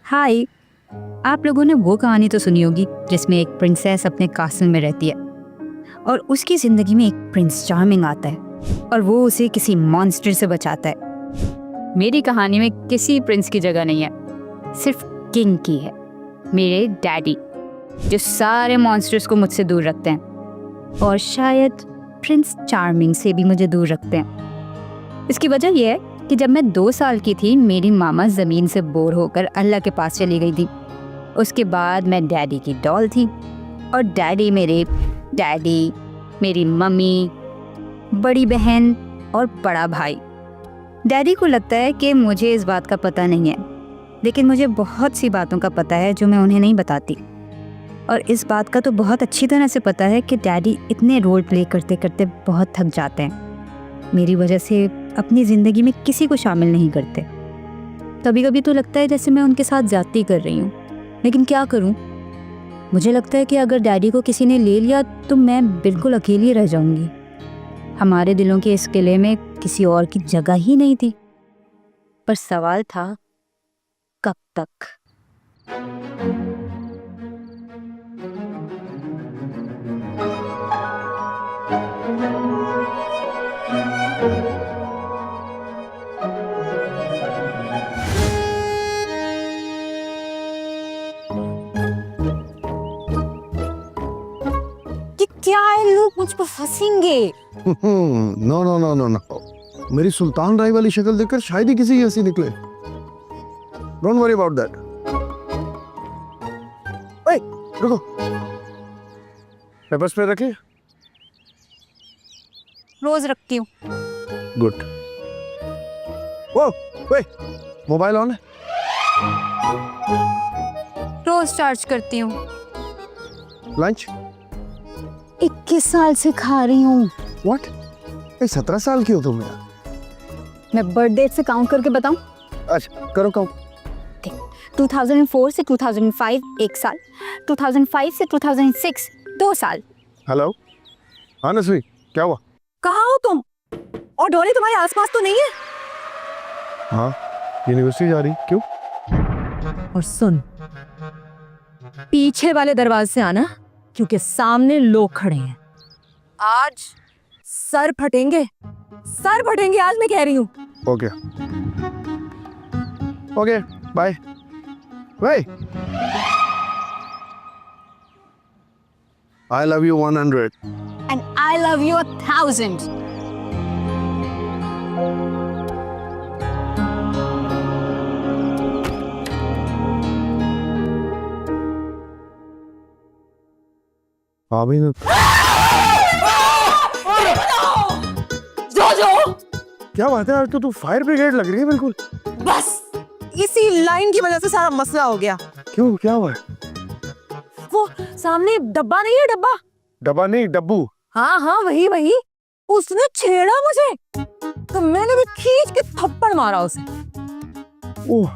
हाय। आप लोगों ने वो कहानी तो सुनी होगी जिसमें एक प्रिंसेस अपने कासल में रहती है और उसकी ज़िंदगी में एक प्रिंस चार्मिंग आता है और वो उसे किसी मॉन्स्टर से बचाता है। मेरी कहानी में किसी प्रिंस की जगह नहीं है, सिर्फ किंग की है। मेरे डैडी जो सारे मॉन्स्टर्स को मुझसे दूर रखते हैं और शायद प्रिंस चार्मिंग से भी मुझे दूर रखते हैं। इसकी वजह यह है कि जब मैं 2 साल की थी मेरी मामा ज़मीन से बोर होकर अल्लाह के पास चली गई थी। उसके बाद मैं डैडी की डॉल थी और डैडी, मेरी मम्मी, बड़ी बहन और बड़ा भाई। डैडी को लगता है कि मुझे इस बात का पता नहीं है, लेकिन मुझे बहुत सी बातों का पता है जो मैं उन्हें नहीं बताती। और इस बात का तो बहुत अच्छी तरह से पता है कि डैडी इतने रोल प्ले करते करते बहुत थक जाते हैं। मेरी वजह से अपनी ज़िंदगी में किसी को शामिल नहीं करते। कभी कभी तो लगता है जैसे मैं उनके साथ ज़्यादती कर रही हूँ, लेकिन क्या करूँ। मुझे लगता है कि अगर डैडी को किसी ने ले लिया तो मैं बिल्कुल अकेली रह जाऊँगी। हमारे दिलों के इस किले में किसी और की जगह ही नहीं थी। पर सवाल था, कब तक? क्या है, लोग मुझ पर फंसेंगे। No no no no no, मेरी सुल्तान राय वाली शक्ल देखकर शायद ही किसी की हंसी निकले। Don't worry about that. ओए रुको, पेपर स्प्रे रखे? रोज रखती हूँ। गुड। वो ओए, मोबाइल ऑन है? रोज चार्ज करती हूँ। लंच 21 साल से खा रही हूँ। व्हाट? 17 साल की हो तुम यार। मैं बर्थ डेट से काउंट करके बताऊं? अच्छा करो काउंट। 2004 से 2005 1 साल, 2005 से 2006 2 साल। हेलो, हाँ नसवी, क्या हुआ? कहाँ हो तुम? और डोली तुम्हारे आसपास तो नहीं है? हाँ, यूनिवर्सिटी जा रही। क्यों? और सुन, पीछे वाले दरवाजे से आना, क्योंकि सामने लोग खड़े हैं। आज सर फटेंगे आज, मैं कह रही हूँ। Okay okay, bye bye. I love you 100 And I love you 1000. अभी ना जो क्या बात है, आज तो तू फायर ब्रिगेड लग रही है बिल्कुल। बस इसी लाइन की वजह से सारा मसला हो गया। क्यों, क्या हुआ? वो सामने डब्बा नहीं है, डब्बा डब्बा नहीं, डब्बू। हाँ हाँ, वही उसने छेड़ा मुझे, तो मैंने भी खींच के थप्पड़ मारा उसे। ओह,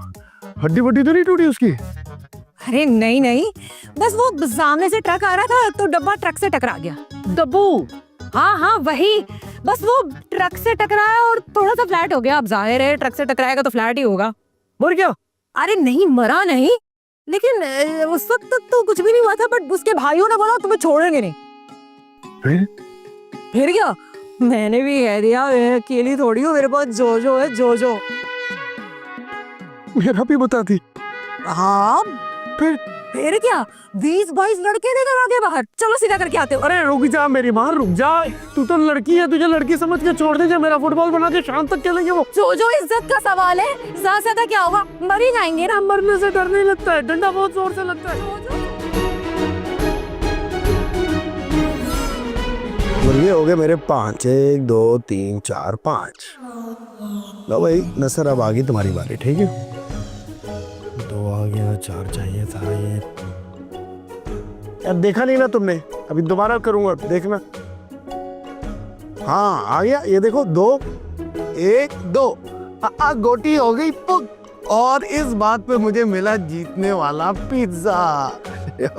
हड्डी वड्डी तो नहीं टूटी उसकी? अरे नहीं, बस वो सामने से ट्रक आ रहा था तो डब्बा ट्रक से टकरा गया। डब्बू? हाँ वही, बस वो ट्रक से टकराया और थोड़ा सा फ्लैट हो गया। अब जाहिर है ट्रक से टकराएगा तो फ्लैट ही होगा। मर गया? अरे नहीं, मरा नहीं, लेकिन उस वक्त तक तो कुछ भी नहीं हुआ था, बट उसके भाइयों ने बोला तुम्हें छोड़ेंगे नहीं। फिर क्या, मैंने भी कह दिया अकेली थोड़ी हूँ, मेरे पास जो है जो। मेरा भी बताती। हाँ फिर क्या, 20-22 लड़के लेकर आ गए बाहर। चलो सीधा करके आते हो। अरे रुक जा मेरी माँ, रुक जा। तू तो लड़की है, तुझे लड़की समझ के छोड़ दे। मेरा फुटबॉल बना के शाम तक खेलेंगे वो। जो इज्जत का सवाल है, ज्यादा से ज्यादा क्या होगा, मर ही जाएंगे ना। मरने से डर नहीं लगता है, डंडा बहुत जोर से लगता है। और ये हो गए मेरे 5, 1 2 3 4 5। लो भाई नसर, अब आ गई तुम्हारी बारी। ठीक है, 2 आ गया, 4 चाहिए था। ये यार देखा नहीं ना तुमने, अभी दोबारा करूंगा, देखना। हाँ आ गया, ये देखो 2 1 2। गोटी हो गई पुक। और इस बात पे मुझे मिला जीतने वाला पिज्जा।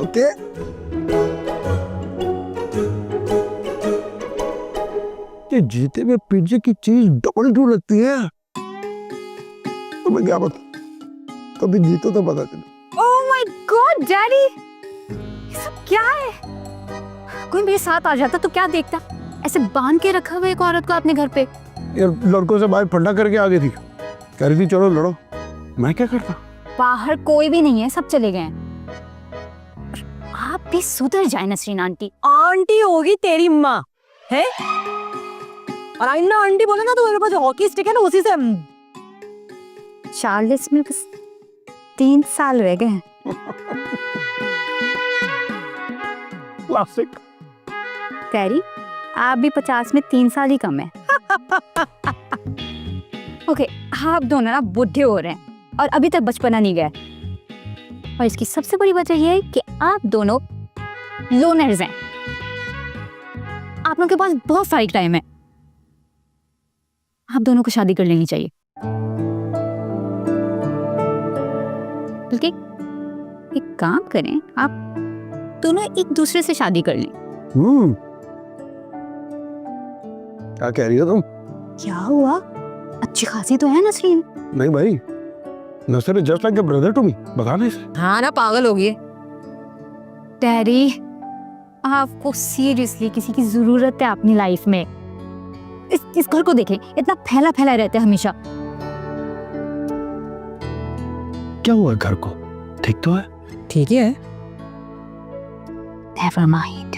ओके, ये जीते में पिज्जे की चीज डबल टू लगती है। तुम्हें क्या पता, कभी जीतो तो पता चले। ओह माय गॉड डैडी, ये सब क्या है? कोई मेरे साथ आ जाता तो क्या देखता? ऐसे बांध के रखा हुआ एक औरत को अपने घर पे। यार लड़कों से बाहर फंडा करके आ गई थी, कह रही थी चलो लड़ो, मैं क्या करता? बाहर कोई भी नहीं है, सब चले गए हैं। आप भी सुधर जाए नसरीन आंटी। आंटी होगी तेरी माँ है, और आइंदा आंटी बोले ना तो मेरे पास जो हॉकी स्टिक है ना उसी से चार्ल्स में बस 3 साल रह गए हैं। क्लासिक। कैरी, आप भी 50 में 3 साल ही कम है। ओके, आप दोनों ना बुढ़े हो रहे हैं और अभी तक बचपना नहीं गया। और इसकी सबसे बड़ी वजह यह है कि आप दोनों लोनर्स हैं। आप लोगों के पास बहुत सारी टाइम है। आप दोनों को शादी कर लेनी चाहिए। बल्कि एक काम करें, आप दोनों एक दूसरे से शादी कर लें। क्या कह रही हो तुम? क्या हुआ? अच्छी खासी तो है नसरीन। नहीं भाई, Nasar is just like a brother to me. बता ना इसे। हाँ ना, पागल हो गई है। डैडी, आपको सीरियसली किसी की जरूरत है अपनी लाइफ में। इस घर को देखें, इतना फैला फैला रहता है हमेशा। क्या हुआ घर को? ठीक तो है? ठीक है। Never mind.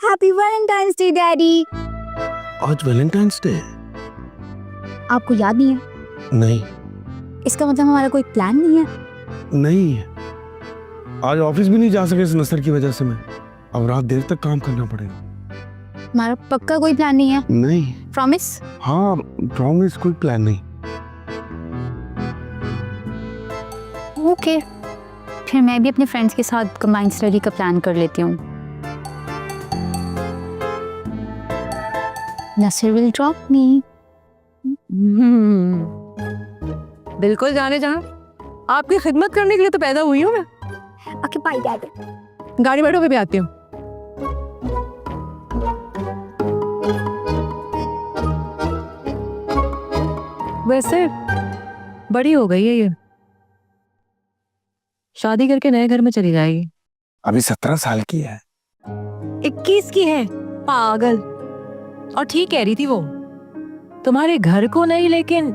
Happy Valentine's Day, Daddy. आज वैलेंटाइंस डे? आपको याद नहीं है? नहीं। इसका मतलब हमारा कोई प्लान नहीं है? नहीं, आज ऑफिस भी नहीं जा सके इस नसर की वजह से। मैं अब रात देर तक काम करना पड़ेगा। हमारा पक्का कोई प्लान नहीं है? नहीं। प्रॉमिस? हाँ प्रॉमिस, कोई प्लान नहीं। ओके, फिर मैं भी अपने फ्रेंड्स के साथ कंबाइंड स्टडी का प्लान कर लेती हूँ। नसर विल ड्रॉप मी। बिल्कुल जाने जहाँ, आपकी खिदमत करने के लिए तो पैदा हुई हूँ मैं। Okay bye daddy. गाड़ी बैठो, मैं भी आती हूँ। वैसे बड़ी हो गई है ये, शादी करके नए घर में चली जाएगी। अभी 17 साल की है। 21 की है, पागल। और ठीक कह रही थी वो, तुम्हारे घर को नहीं लेकिन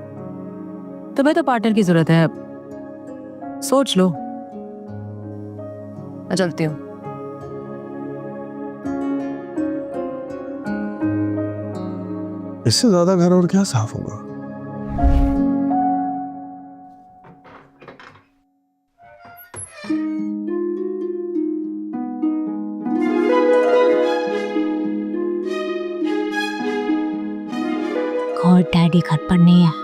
तुम्हें तो पार्टनर की जरूरत है अब। सोच लो। मैं चलती हूँ। इससे ज्यादा घर और क्या साफ होगा? और डैडी घर पर नहीं है।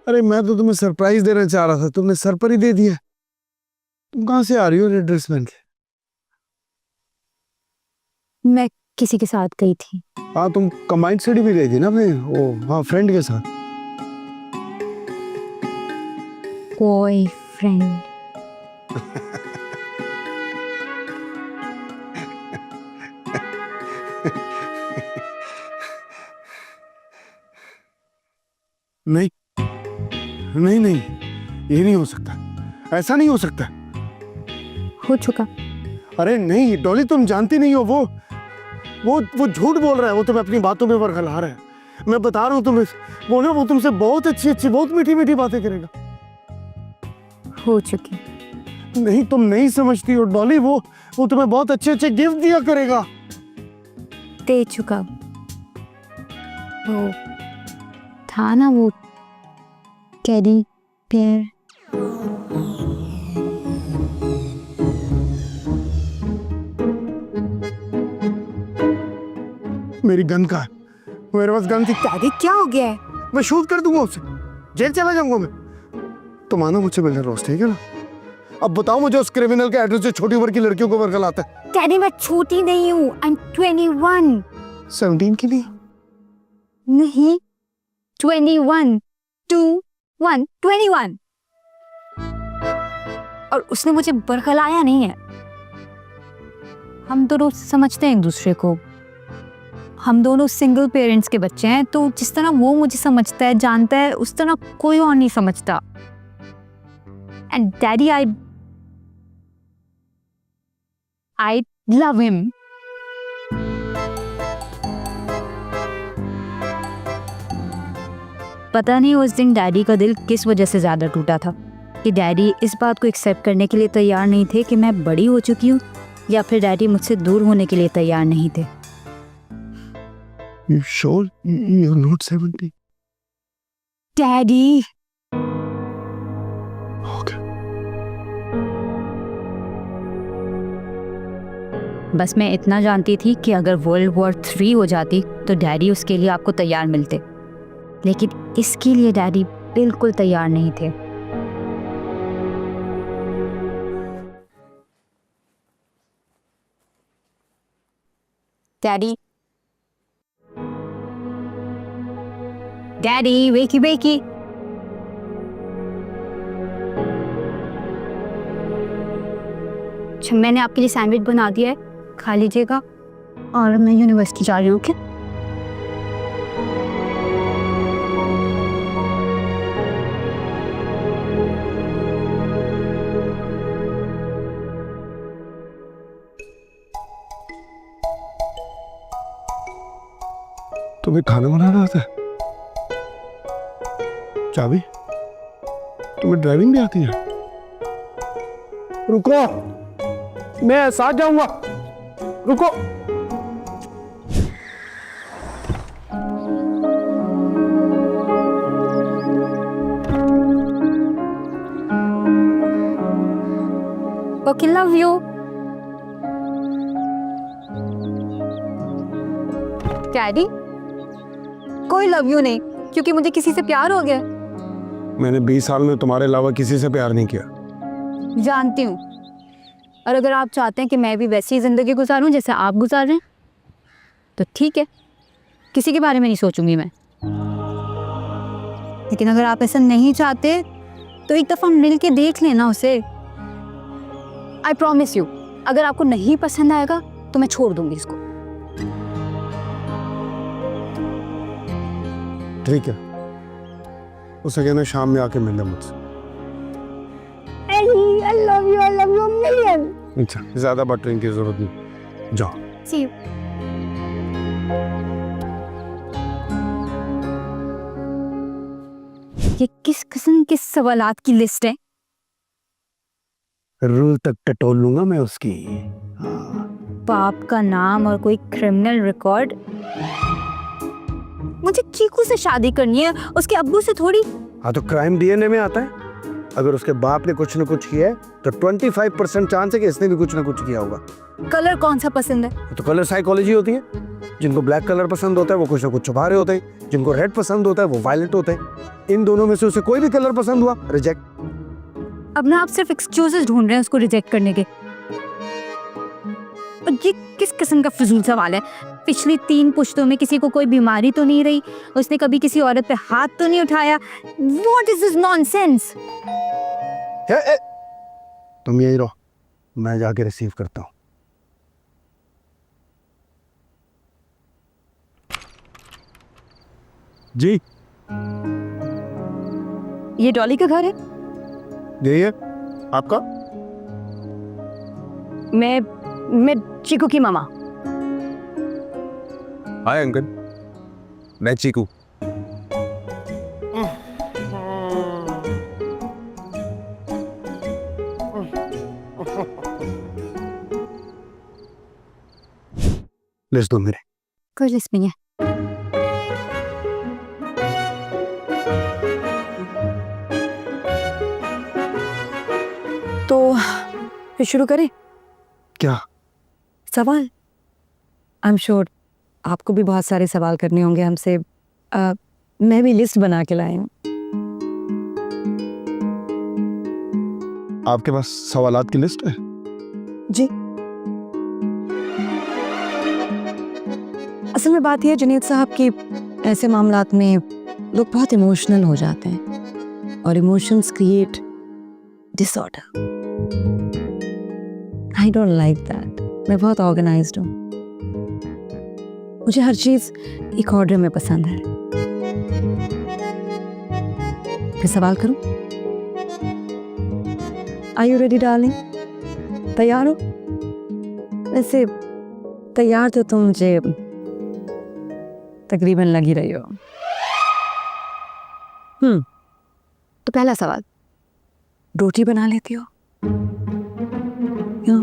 अरे मैं तो तुम्हें सरप्राइज देना चाह रहा था, तुमने सर पर ही दे दिया। तुम कहाँ से आ रही हो रेड ड्रेस पहन के? मैं किसी के साथ गई थी। हाँ तुम कंबाइंड स्टडी भी गई थी ना अपने हाँ फ्रेंड के साथ। बॉयफ्रेंड? नहीं नहीं नहीं, ये नहीं हो सकता, ऐसा नहीं हो सकता। हो चुका। अरे नहीं डॉली, तुम जानती नहीं हो, वो झूठ बोल रहा है, वो तुम्हें अपनी बातों में बरगला रहा है। मैं बता रहा हूँ तुम्हें, वो तुमसे बहुत अच्छी बहुत मीठी मीठी बातें करेगा। हो चुकी। नहीं तुम नहीं समझती हो डॉली, वो तुम्हें बहुत अच्छे गिफ्ट दिया करेगा। दे चुका। वो था ना वो टेडी बेयर। मेरी गन का है, मेरे पास गन थी। डैडी क्या हो गया है? मैं शूट कर दूंगा उसे, जेल चला जाऊंगा मैं। तुम आना मुझसे मिलने रोज, ठीक है ना? अब बताओ मुझे उस क्रिमिनल के एड्रेस से छोटी उम्र की लड़कियों को वर्गल आता है। डैडी मैं छोटी नहीं हूँ, आई एम 21। 17 की नहीं? नहीं 21 21 और उसने मुझे बरगलाया नहीं है। हम दोनों समझते हैं एक दूसरे को, हम दोनों सिंगल पेरेंट्स के बच्चे हैं, तो जिस तरह वो मुझे समझता है जानता है उस तरह कोई और नहीं समझता। And daddy I love him. पता नहीं उस दिन डैडी का दिल किस वजह से ज़्यादा टूटा था कि डैडी इस बात को एक्सेप्ट करने के लिए तैयार नहीं थे कि मैं बड़ी हो चुकी हूँ, या फिर डैडी मुझसे दूर होने के लिए तैयार नहीं थे। You sure you're not 70? Daddy Okay. बस मैं इतना जानती थी कि अगर वर्ल्ड वॉर 3 हो जाती तो डैडी उसके लिए आपको तैयार मिलते, लेकिन इसके लिए डैडी बिल्कुल तैयार नहीं थे। डैडी डैडी वेकी वेकी। अच्छा मैंने आपके लिए सैंडविच बना दिया है, खा लीजिएगा। और मैं यूनिवर्सिटी जा रही हूँ। ओके तुम्हें खाना बनाना आता है? चाबी? तुम्हें ड्राइविंग भी आती है? रुको, मैं साथ जाऊंगा। रुको। Okay love you. डैडी कोई लव यू नहीं, क्योंकि मुझे किसी से प्यार हो गया। मैंने 20 साल में तुम्हारे अलावा किसी से प्यार नहीं किया। जानती हूँ, और अगर आप चाहते हैं कि मैं भी वैसी जिंदगी गुजारूं जैसे आप गुजार रहे हैं तो ठीक है, किसी के बारे में नहीं सोचूंगी मैं। लेकिन अगर आप ऐसा नहीं चाहते तो एक दफा मिल के देख लेना उसे। आई प्रॉमिस यू, अगर आपको नहीं पसंद आएगा तो मैं छोड़ दूंगी इसको। ठीक है, उसे कहना शाम में आके मिलना मुझसे। I love you a million. अच्छा, ज्यादा बटरिंग की जरूरत नहीं, जाओ। See you. ये किस किस्म के सवालात की लिस्ट है? रूल तक टटोल लूंगा मैं उसकी। बाप का नाम और कोई क्रिमिनल रिकॉर्ड। मुझे चीकू से शादी करनी है, उसके अब्बू से थोड़ी। हाँ तो क्राइम डीएनए में आता है। अगर उसके बाप ने कुछ न कुछ किया है तो 25% चांस है कि इसने भी कुछ न कुछ किया होगा। कलर कौन सा पसंद है? तो कलर साइकोलॉजी होती है। जिनको ब्लैक कलर पसंद होता है वो कुछ न कुछ छुपा रहे होते हैं, जिनको रेड पसंद होता है वो वायलेट होते हैं। इन दोनों में से उसे कोई भी कलर पसंद हुआ, रिजेक्ट। अब ना आप सिर्फ एक्सक्यूजेस ढूंढ रहे हैं उसको रिजेक्ट करने के। और ये किस किस्म का फजूल सवाल है? पिछली 3 पुश्तों में किसी को कोई बीमारी तो नहीं रही, उसने कभी किसी औरत पे हाथ तो नहीं उठाया। What is this nonsense? तुम यही रहो, मैं जाके रिसीव करता हूँ। जी ये डॉली का घर है? यही है आपका? मैं चीकू की मामा। हाय अंकल, मैं चीकू। लिस्ट दो मेरे। कोई लिस्ट नहीं है। तो फिर शुरू करें? क्या? सवाल। आई एम श्योर आपको भी बहुत सारे सवाल करने होंगे हमसे। मैं भी लिस्ट बना के लाई हूँ। आपके पास सवालात की लिस्ट है? जी। असल में बात यह है जुनैद साहब कि ऐसे मामलात में लोग बहुत इमोशनल हो जाते हैं और emotions create disorder. I don't like that. मैं बहुत ऑर्गेनाइज्ड हूँ, मुझे हर चीज एक ऑर्डर में पसंद है। फिर सवाल करूं? Are you ready darling? तैयार हो? वैसे तैयार तो तुम मुझे तकरीबन लग ही रही हो। तो पहला सवाल, रोटी बना लेती हो? क्यों?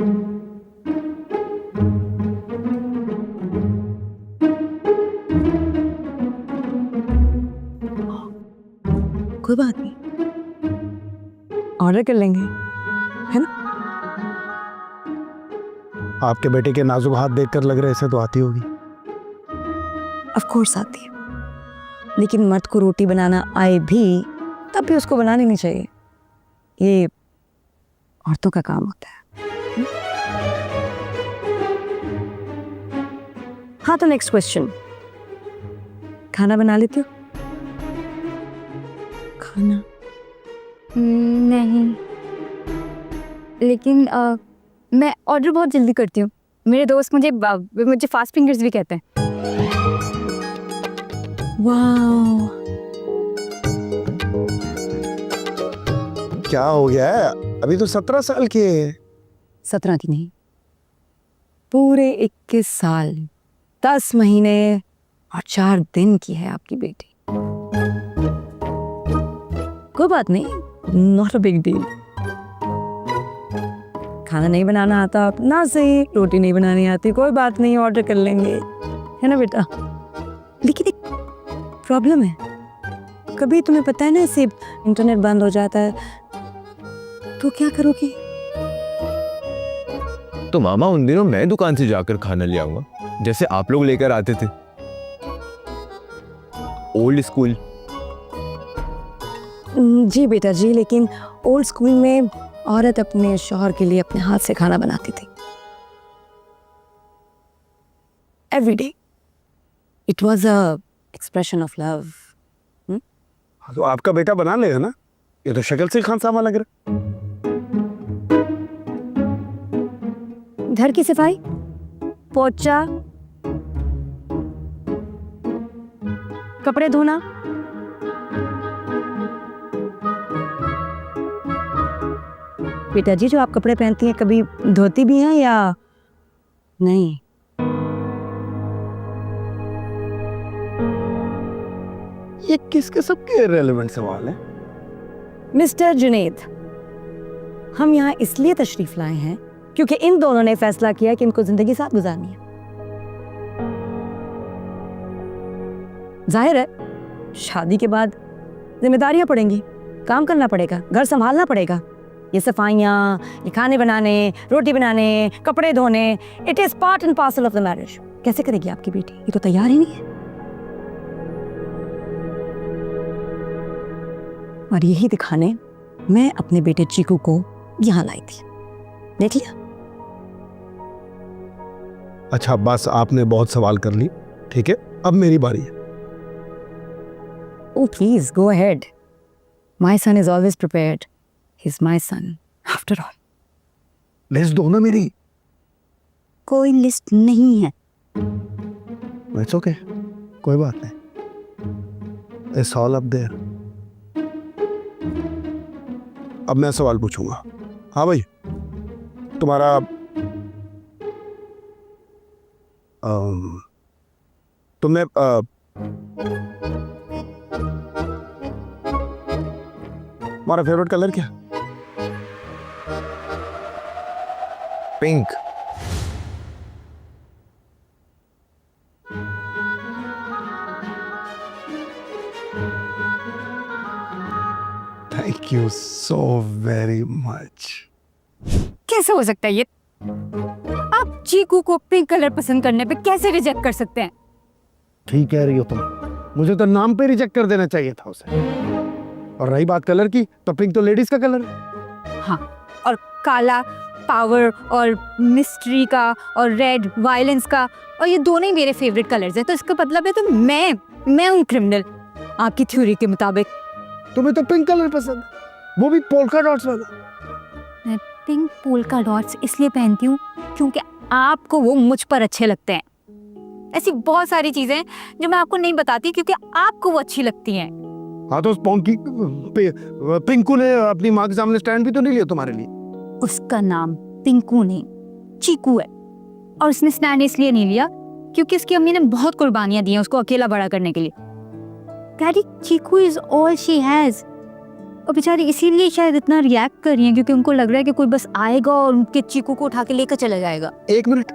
कोई बात नहीं, ऑर्डर कर लेंगे, है ना? आपके बेटे के नाजुक हाथ देखकर लग रहा है ऐसे तो आती होगी। ऑफ कोर्स आती है, लेकिन मर्द को रोटी बनाना आए भी तब भी उसको बनानी नहीं चाहिए। ये औरतों का काम होता है। हाँ, तो नेक्स्ट क्वेश्चन, खाना बना लेती हो? खाना नहीं, लेकिन मैं ऑर्डर बहुत जल्दी करती हूँ। मेरे दोस्त मुझे फास्ट फिंगर्स भी कहते हैं। वाह, क्या हो गया है? अभी तो 17 साल की है। 17 की नहीं, पूरे 21 साल 10 महीने और 4 दिन की है आपकी बेटी। कोई बात नहीं, नॉट अ बिग डील। खाना नहीं बनाना आता ना सही, रोटी नहीं बनानी आती, कोई बात नहीं, ऑर्डर कर लेंगे, है ना बेटा? लेकिन एक प्रॉब्लम है, कभी तुम्हें पता है ना ऐसे इंटरनेट बंद हो जाता है तो क्या करोगी? तो मामा उन दिनों मैं दुकान से जाकर खाना ले आऊंगा, जैसे आप लोग लेकर आते थे। Old school. जी बेटा जी, लेकिन ओल्ड स्कूल में औरत अपने शौहर के लिए अपने हाथ से खाना बनाती थी every day. It was a expression of love. तो आपका बेटा बना लेगा ना? ये तो शक्ल से खानसामा लग रहा है। घर की सफाई, पोछा, कपड़े धोना, बेटा जी जो आप कपड़े पहनती हैं कभी धोती भी हैं या नहीं? ये किस किस्म के रेलेवेंट सवाल है? मिस्टर जुनैद, हम यहाँ इसलिए तशरीफ लाए हैं क्योंकि इन दोनों ने फैसला किया कि इनको जिंदगी साथ गुजारनी है। जाहिर है शादी के बाद जिम्मेदारियां पड़ेंगी, काम करना पड़ेगा, घर संभालना पड़ेगा। ये सफाइयाँ, ये खाने बनाने, रोटी बनाने, कपड़े धोने, it is part and parcel of the marriage. कैसे करेगी आपकी बेटी? ये तो तैयार ही नहीं है। और यही दिखाने मैं अपने बेटे चीकू को यहाँ लाई थी, देख लिया? अच्छा बस, आपने बहुत सवाल कर ली, ठीक है, अब मेरी बारी है। Oh, please go ahead. My son is always prepared. He's my son, after all. List दो ना मेरी। कोई लिस्ट नहीं है। इट्स ओके, कोई बात नहीं। It's all up there. अब मैं सवाल पूछूंगा। हाँ भाई, तुम्हारा तुमने तुम्हारा फेवरेट कलर क्या? Pink. Thank you so very much. कैसे हो सकता है ये? आप चीकू को पिंक कलर पसंद करने पे कैसे रिजेक्ट कर सकते हैं? ठीक कह रही हो तुम, मुझे तो नाम पे रिजेक्ट कर देना चाहिए था उसे। और रही बात कलर की, तो पिंक तो लेडीज का कलर है। हाँ, और काला पावर और मिस्ट्री का, और रेड वायलेंस का, और ये दोनों ही मेरे फेवरेट कलर्स हैं। तो इसका मतलब है तो मैं हूँ क्रिमिनल आपकी थ्योरी के मुताबिक। तुम्हें तो पिंक कलर पसंद है, वो भी पोल्का डॉट्स वाला। मैं पिंक पोल्का डॉट्स इसलिए पहनती हूँ क्योंकि आपको वो मुझ पर अच्छे लगते हैं। ऐसी बहुत सारी चीजें हैं जो मैं आपको नहीं बताती क्योंकि आपको वो अच्छी लगती हैं। हाँ तो उस पिंकू ने अपनी माँ के सामने स्टैंड भी तो नहीं लिया तुम्हारे लिए। उसका नाम पिंकू नहीं चीकू है, और उसने स्टैंड इसलिए नहीं लिया क्योंकि उसकी अम्मी ने बहुत कुर्बानियां दी हैं उसको अकेला बड़ा करने के लिए। Daddy, Cheeku is all she has. और बेचारी इसीलिए शायद इतना रिएक्ट कर रही हैं क्योंकि उनको लग रहा है कि कोई बस आएगा और उनके चीकू को उठा के लेकर चला जाएगा। एक मिनट,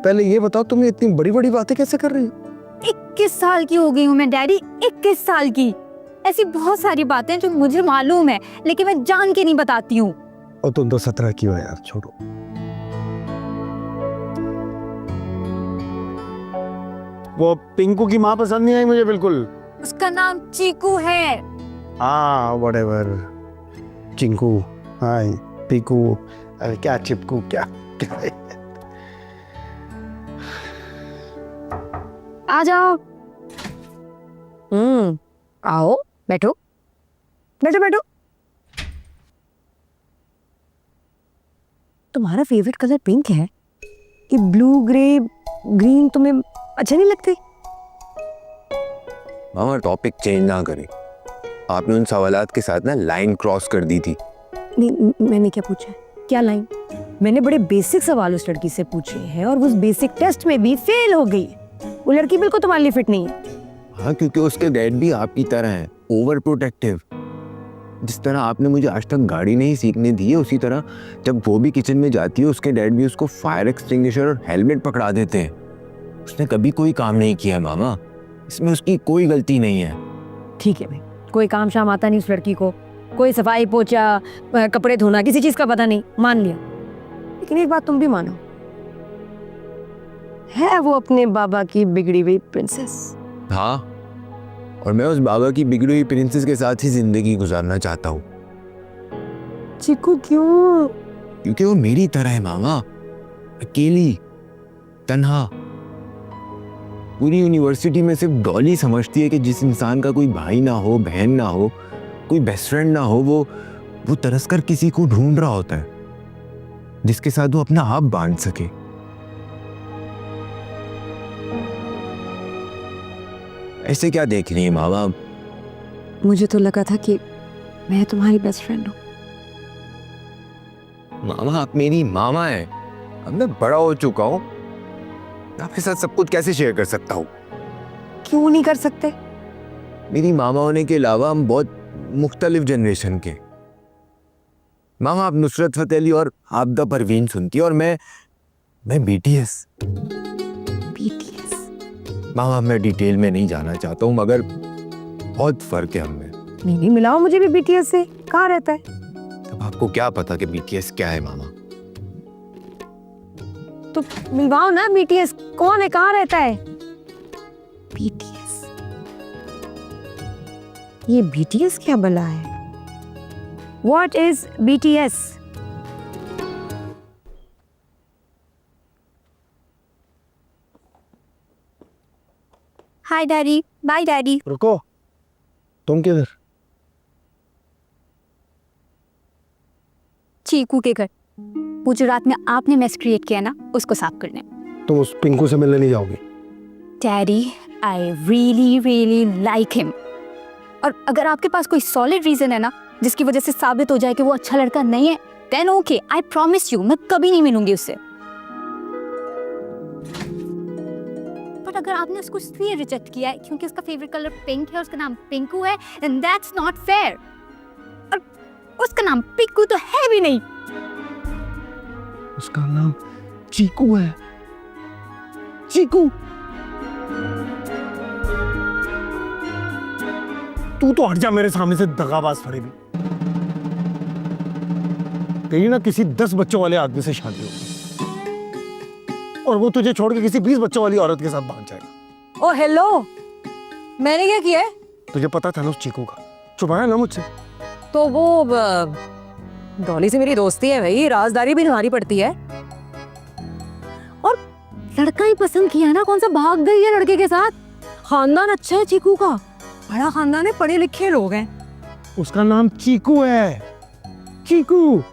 पहले ये बताओ तुम इतनी बड़ी बड़ी बातें कैसे कर रही हो? 21 साल की हो गई हूँ मैं डैडी, 21 साल की। ऐसी बहुत सारी बातें जो मुझे मालूम है लेकिन मैं जान के नहीं बताती हूँ। और तुम तो 17 की हो यार, छोड़ो। वो पिंकू की माँ पसंद नहीं आई मुझे बिल्कुल। उसका नाम चीकू है। हाँ व्हाटएवर, चिंकू, हाय पीकू, अरे क्या चिपकू, क्या क्या है? आ जाओ। आओ, बैठो बैठो बैठो। तुम्हारा फेवरेट कलर पिंक है, ये ब्लू ग्रे ग्रीन तुम्हें अच्छे नहीं लगते? मामा टॉपिक चेंज ना करें, आपने उन सवालात के साथ ना लाइन क्रॉस कर दी थी। नहीं, मैंने क्या पूछा है? क्या लाइन? मैंने बड़े बेसिक सवाल उस लड़की से पूछे हैं और वो उस बेसिक टेस्ट में भी फेल हो गई। वो लड़की बिल्कुल तुम्हारे लिए फिट नहीं है। हाँ, क्योंकि उसके डैड भी आपकी तरह हैं, ओवर प्रोटेक्टिव। जिस तरह आपने मुझे आज तक गाड़ी नहीं सीखने दी है, उसी तरह जब वो भी किचन में जाती है उसके डैड भी उसको फायर एक्सटिंग्विशर और हेलमेट पकड़ा देते हैं। उसने कभी कोई काम नहीं किया मामा, इसमें उसकी कोई गलती नहीं है। ठीक है भाई, कोई काम शाम आता नहीं उस लड़की को, कोई सफाई पोछा कपड़े धोना किसी चीज का पता नहीं, मान लिया। लेकिन एक बात तुम भी मानो, है वो अपने बाबा की बिगड़ी हुई प्रिंसेस। हाँ, और मैं उस बाबा की बिगड़ी हुई प्रिंसेस के साथ ही जिंदगी गुजारना चाहता हूँ। चिकू क्यों? क्योंकि वो मेरी तरह है मामा, अकेली, तन्हा। पूरी यूनिवर्सिटी में सिर्फ डॉली समझती है कि जिस इंसान का कोई भाई ना हो, बहन ना हो, कोई बेस्ट फ्रेंड ना हो, वो तरस कर किसी को ढूंढ रहा होता है जिसके साथ वो अपना आप बांध सके। ऐसे क्या देख रही है मामा? मुझे तो लगा था कि मैं तुम्हारी बेस्ट फ्रेंड हूँ। मामा आप मेरी मामा है, अब मैं बड़ा हो चुका हूँ, आपके साथ सब कुछ कैसे शेयर कर सकता हूँ? क्यों नहीं कर सकते? मेरी मामा होने के अलावा हम बहुत मुख्तलिफ जनरेशन के। मामा आप नुसरत फतेह अली और आबदा परवीन सुनती है और मैं BTS। मामा मैं डिटेल में नहीं जाना चाहता हूँ मगर बहुत फर्क है हमें। नहीं मिलाओ मुझे भी BTS से। कहाँ रहता है? अब आपको क्या पता कि BTS क्या है मामा? तो मिलवाओ ना। BTS कौन है, कहाँ रहता है? BTS, ये BTS क्या बला है? What is BTS? Hi daddy, bye daddy. रुको, तुम किधर? चीकू के घर। वो जो रात में आपने मेस क्रिएट किया ना, उसको साफ करने। तुम उस पिंकू से मिलने नहीं जाओगी? Daddy, I really really like him. और अगर आपके पास कोई सॉलिड रीजन है ना जिसकी वजह से साबित हो जाए कि वो अच्छा लड़का नहीं है, then okay, I promise you मैं कभी नहीं मिलूंगी उससे। बट अगर आपने उसको इसलिए रिजेक्ट किया है क्योंकि उसका फेवरेट कलर पिंक है, उसका नाम पिंकू है, एंड दैट्स नॉट फेयर। और उसका नाम पिंकू तो है भी नहीं। उसका नाम चीकू है। चीकू, तू तो हट जा मेरे सामने से, दगाबाज फरेबी। तेरी ना किसी 10 बच्चों वाले आदमी से शादी होगी और वो तुझे छोड़ के किसी 20 बच्चों वाली औरत के साथ भाग जाएगा। ओ हेलो, मैंने क्या किया है? तुझे पता था ना उस चीकू का, छुपाया ना मुझसे। तो वो डॉली से मेरी दोस्ती है भाई, राजदारी भी निभानी पड़ती है। और लड़का ही पसंद किया ना, कौन सा भाग गई है लड़के के साथ। खानदान अच्छा है चीकू का, बड़ा खानदान है, पढ़े लिखे लोग हैं। उसका नाम चीकू है, चीकू।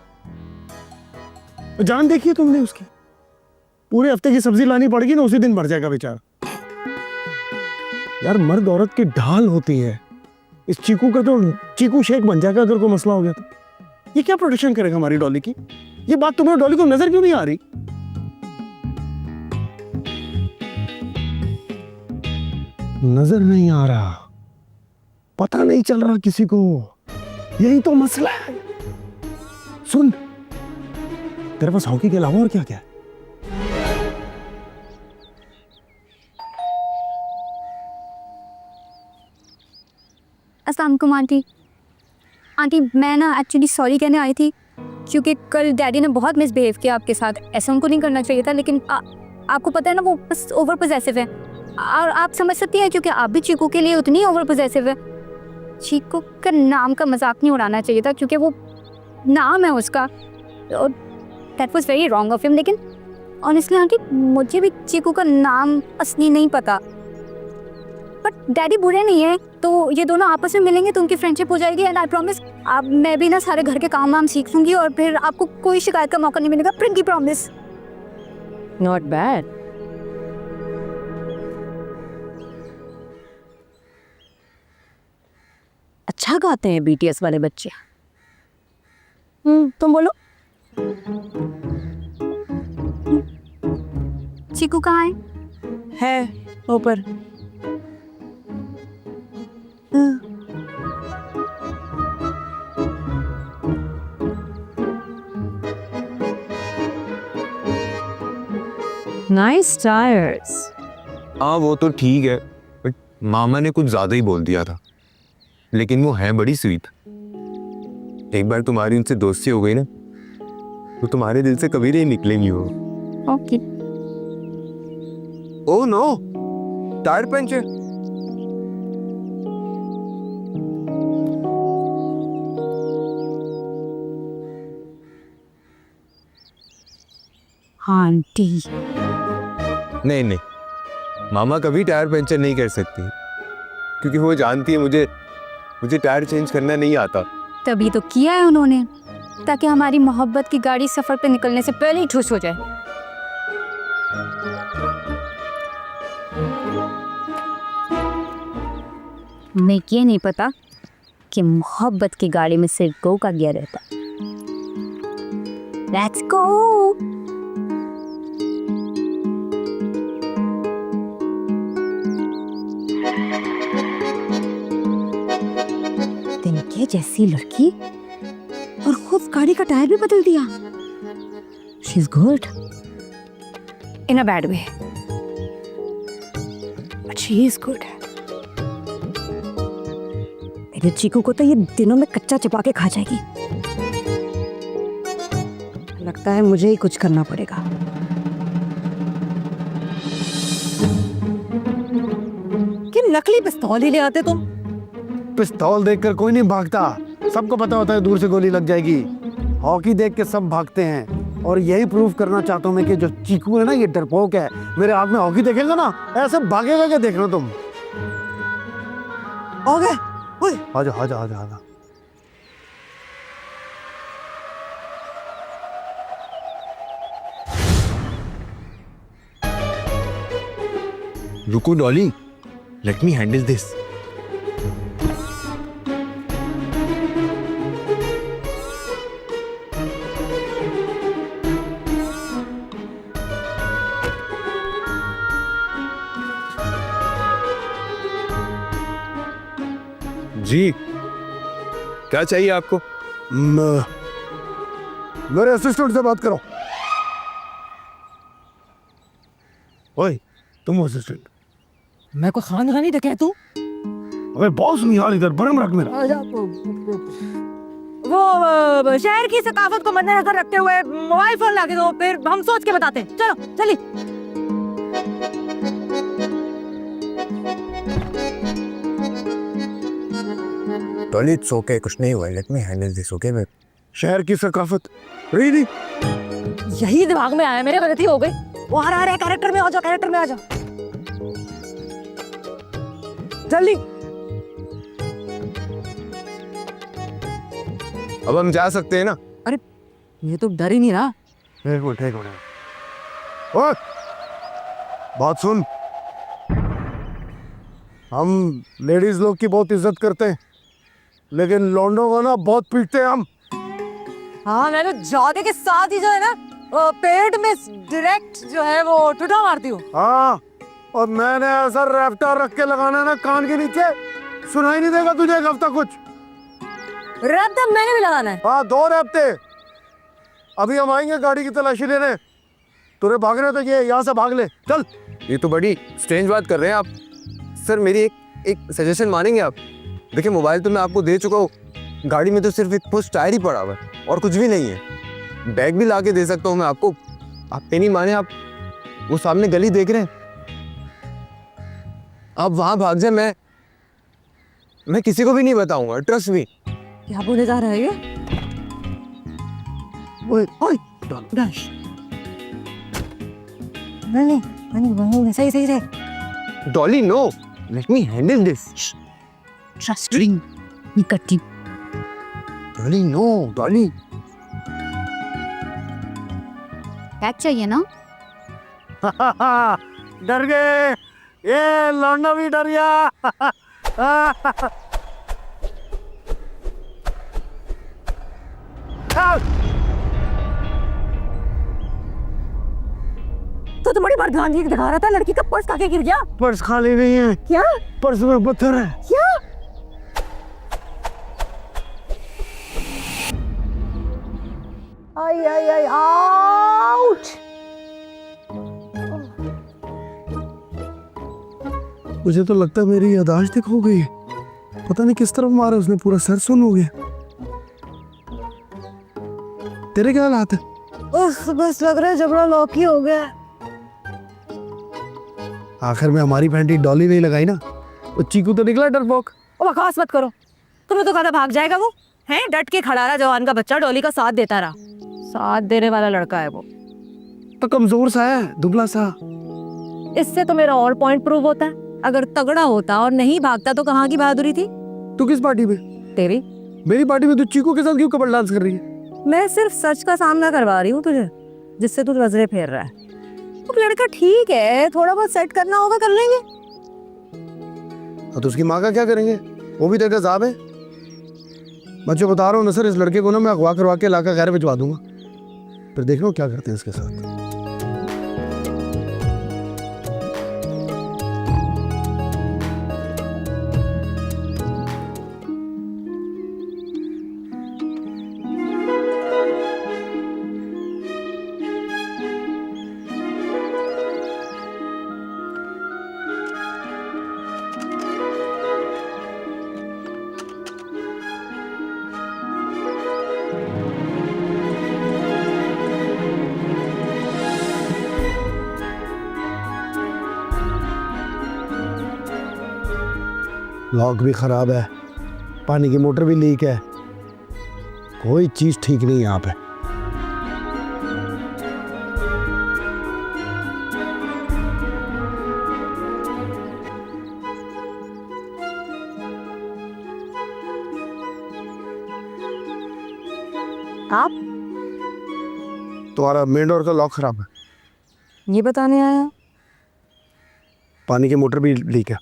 जान देखी है तुमने उसकी? पूरे हफ्ते की सब्जी लानी पड़ेगी ना, उसी दिन मर जाएगा बेचारा। यार मर्द औरत की ढाल होती है, इस चीकू का तो चीकू शेक बन जाएगा अगर कोई मसला हो गया तो। ये क्या प्रोटेक्शन करेगा हमारी डॉली की? ये बात तुम्हें डॉली को नजर क्यों नहीं आ रही? नजर नहीं आ रहा, पता नहीं चल रहा किसी को, यही तो मसला है। सुन, तेरे पास हॉकी के अलावा और क्या क्या है? अस्सलाम वालेकुम आंटी। आंटी मैं ना एक्चुअली सॉरी कहने आई थी, क्योंकि कल डैडी ने बहुत मिसबिहेव किया आपके साथ। ऐसा उनको नहीं करना चाहिए था, लेकिन आपको पता है ना वो बस ओवर पोजेसिव है। और आप समझ सकती हैं, क्योंकि आप भी चीकू के लिए उतनी ओवर पोजेसिव है। चीकू का नाम का मजाक नहीं उड़ाना चाहिए था, क्योंकि वो नाम है उसका, और that was very wrong of him. लेकिन ऑनेस्टली आंटी मुझे भी चीकू का नाम असली नहीं पता, बट डैडी बुरे नहीं है, तो ये दोनों आपस में मिलेंगे तो उनकी फ्रेंडशिप हो जाएगी। एंड आई प्रॉमिस, आप मैं भी ना सारे घर के काम वाम सीख लूंगी, और फिर आपको कोई शिकायत का मौका नहीं मिलेगा। प्रिंकी प्रॉमिस। Not bad. अच्छा गाते हैं बीटीएस वाले बच्चे। तुम बोलो। चीकू कहाँ है? ऊपर। Nice tyres. हाँ वो तो ठीक है, बट मामा ने कुछ ज्यादा ही बोल दिया था। लेकिन वो है बड़ी स्वीट। एक बार तुम्हारी उनसे दोस्ती हो गई ना, तो तुम्हारे दिल से कभी नहीं निकलेंगी वो। Okay. Oh no, tyre puncture. Aunty नहीं नहीं, मामा कभी टायर पंचर नहीं कर सकती, क्योंकि वो जानती है मुझे टायर चेंज करना नहीं आता। तभी तो किया है उन्होंने, ताकि हमारी मोहब्बत की गाड़ी सफर पे निकलने से पहले ही ठुस हो जाए। मैं ये नहीं पता कि मोहब्बत की गाड़ी में सिर्फ गो का गियर रहता। Let's go. तिनके जैसी लड़की, और खुद गाड़ी का टायर भी बदल दिया। She is good in a bad way, but she is good. मेरे चीकू को तो ये दिनों में कच्चा चबा के खा जाएगी। लगता है मुझे ही कुछ करना पड़ेगा। कि नकली पिस्तौल ही ले आते तुम। पिस्तौल देखकर कोई नहीं भागता, सबको पता होता है दूर से गोली लग जाएगी। हॉकी देख के सब भागते हैं, और यही प्रूव करना चाहता हूँ मैं कि जो चीकू है ना, ये डरपोक है। मेरे हाथ में हॉकी देखेगा ना, ऐसे भागेगा क्या देखना तुम। आ गए, आजा आजा आजा आजा। रुको Dolly, let me handle this. जी, क्या चाहिए आपको? मेरे असिस्टेंट से बात करो। ओए, तुम असिस्टेंट? मैं को खानदानी देखे तू। अबे बॉस नहीं यार, इधर बरम रख मेरा। वो शहर की सकाफत को मद्देनजर रखते हुए मोबाइल फोन ला के दो, फिर हम सोच के बताते हैं। चलो चलिए। डॉली इट्स ओके, कुछ नहीं हुआ, late me handle this, okay मैं शहर की सकाफत रीडी। यही दिमाग में आया मेरे, गलती हो गई। वो आ रहा है, कैरेक्टर में आ जाओ, कैरेक्टर में आ जाओ जल्दी। अब हम जा सकते हैं ना? ये तो डर ही नहीं रहा। एक मिनट। ओए, बात सुन, हम लेडीज लोग की बहुत इज्जत करते हैं, लेकिन लौंडों को ना बहुत पीटते हैं हम। हाँ, मैं तो जाके के साथ ही जो है ना पेट में डायरेक्ट जो है वो ठुठा मारती हूँ। हाँ, और मैंने ऐसा रैप्टर रख के लगाना ना कान के नीचे, सुनाई नहीं देगा तुझे एक हफ्ता कुछ। रैप्टर मैंने भी लगाना है। हाँ, 2 रैप्टे। अभी हम आएंगे गाड़ी की तलाशी लेने, तुझे भागने तो ये यहाँ से भाग ले, चल। ये तो बड़ी स्ट्रेंज बात कर रहे हैं आप सर। मेरी एक सजेशन मानेंगे आप? देखिए, मोबाइल तो मैं आपको दे चुका हूँ, गाड़ी में तो सिर्फ एक पुश टायर ही पड़ा हुआ है और कुछ भी नहीं है। बैग भी ला के दे सकता हूँ मैं आपको, आप पे नहीं माने। आप वो सामने गली देख रहे हैं, आप वहां भाग जाए, मैं किसी को भी नहीं बताऊंगा, ट्रस्ट मी। क्या बोले जा रहा है ये? ओए, डैश। नहीं, सही से। Dolly no, let me handle this. Trust ring नहीं करती। डॉली नो, डॉली। बैग चाहिए ना? डर गए, ये लौंडा भी डर गया। तो तुम्हारी बार गांधी दिखा रहा था, लड़की का पर्स खाके गिर गया। पर्स खाली नहीं है, क्या? पर्स में पत्थर है। क्या? आई आउच। मुझे तो लगता है मेरी यादाश्त खो गई, पता नहीं किस तरफ मारा उसने, पूरा सर सुन हो गया। तेरे क्या हालात है? बस लग रहा है जबड़ा लॉक ही हो गया। आखिर में हमारी पैंटी डॉली नहीं लगाई ना, वो चीकू तो निकला डरपोक। ओ बकवास मत करो, तुम्हें तो कहा भाग जाएगा वो। है डट के खड़ा रहा, जवान का बच्चा डॉली का साथ देता रहा। साथ देने वाला लड़का है वो। तो कमजोर सा है, दुबला सा। इससे तो मेरा और पॉइंट प्रूव होता है, अगर तगड़ा होता और नहीं भागता तो कहाँ की बहादुरी थी? तू किस पार्टी में? तेरी। मेरी पार्टी में तू चीकू के साथ क्यों कपल डांस कर रही है? मैं सिर्फ सच का सामना करवा रही हूँ तुझे, जिससे तू नजरे फेर रहा है। तो लड़का ठीक है, थोड़ा बहुत सेट करना होगा, कर लेंगे। तो उसकी माँ का क्या करेंगे? वो भी तेरे साहब है। बच्चों बता रहा हूँ नसर, इस लड़के को ना मैं अगवा करवा के इलाका गैर भिजवा दूंगा, फिर देख लो क्या करते हैं इसके साथ। लॉक भी खराब है, पानी की मोटर भी लीक है, कोई चीज ठीक नहीं यहाँ पे। आप तुम्हारा मेन डोर का लॉक खराब है, ये बताने आया? पानी की मोटर भी लीक है।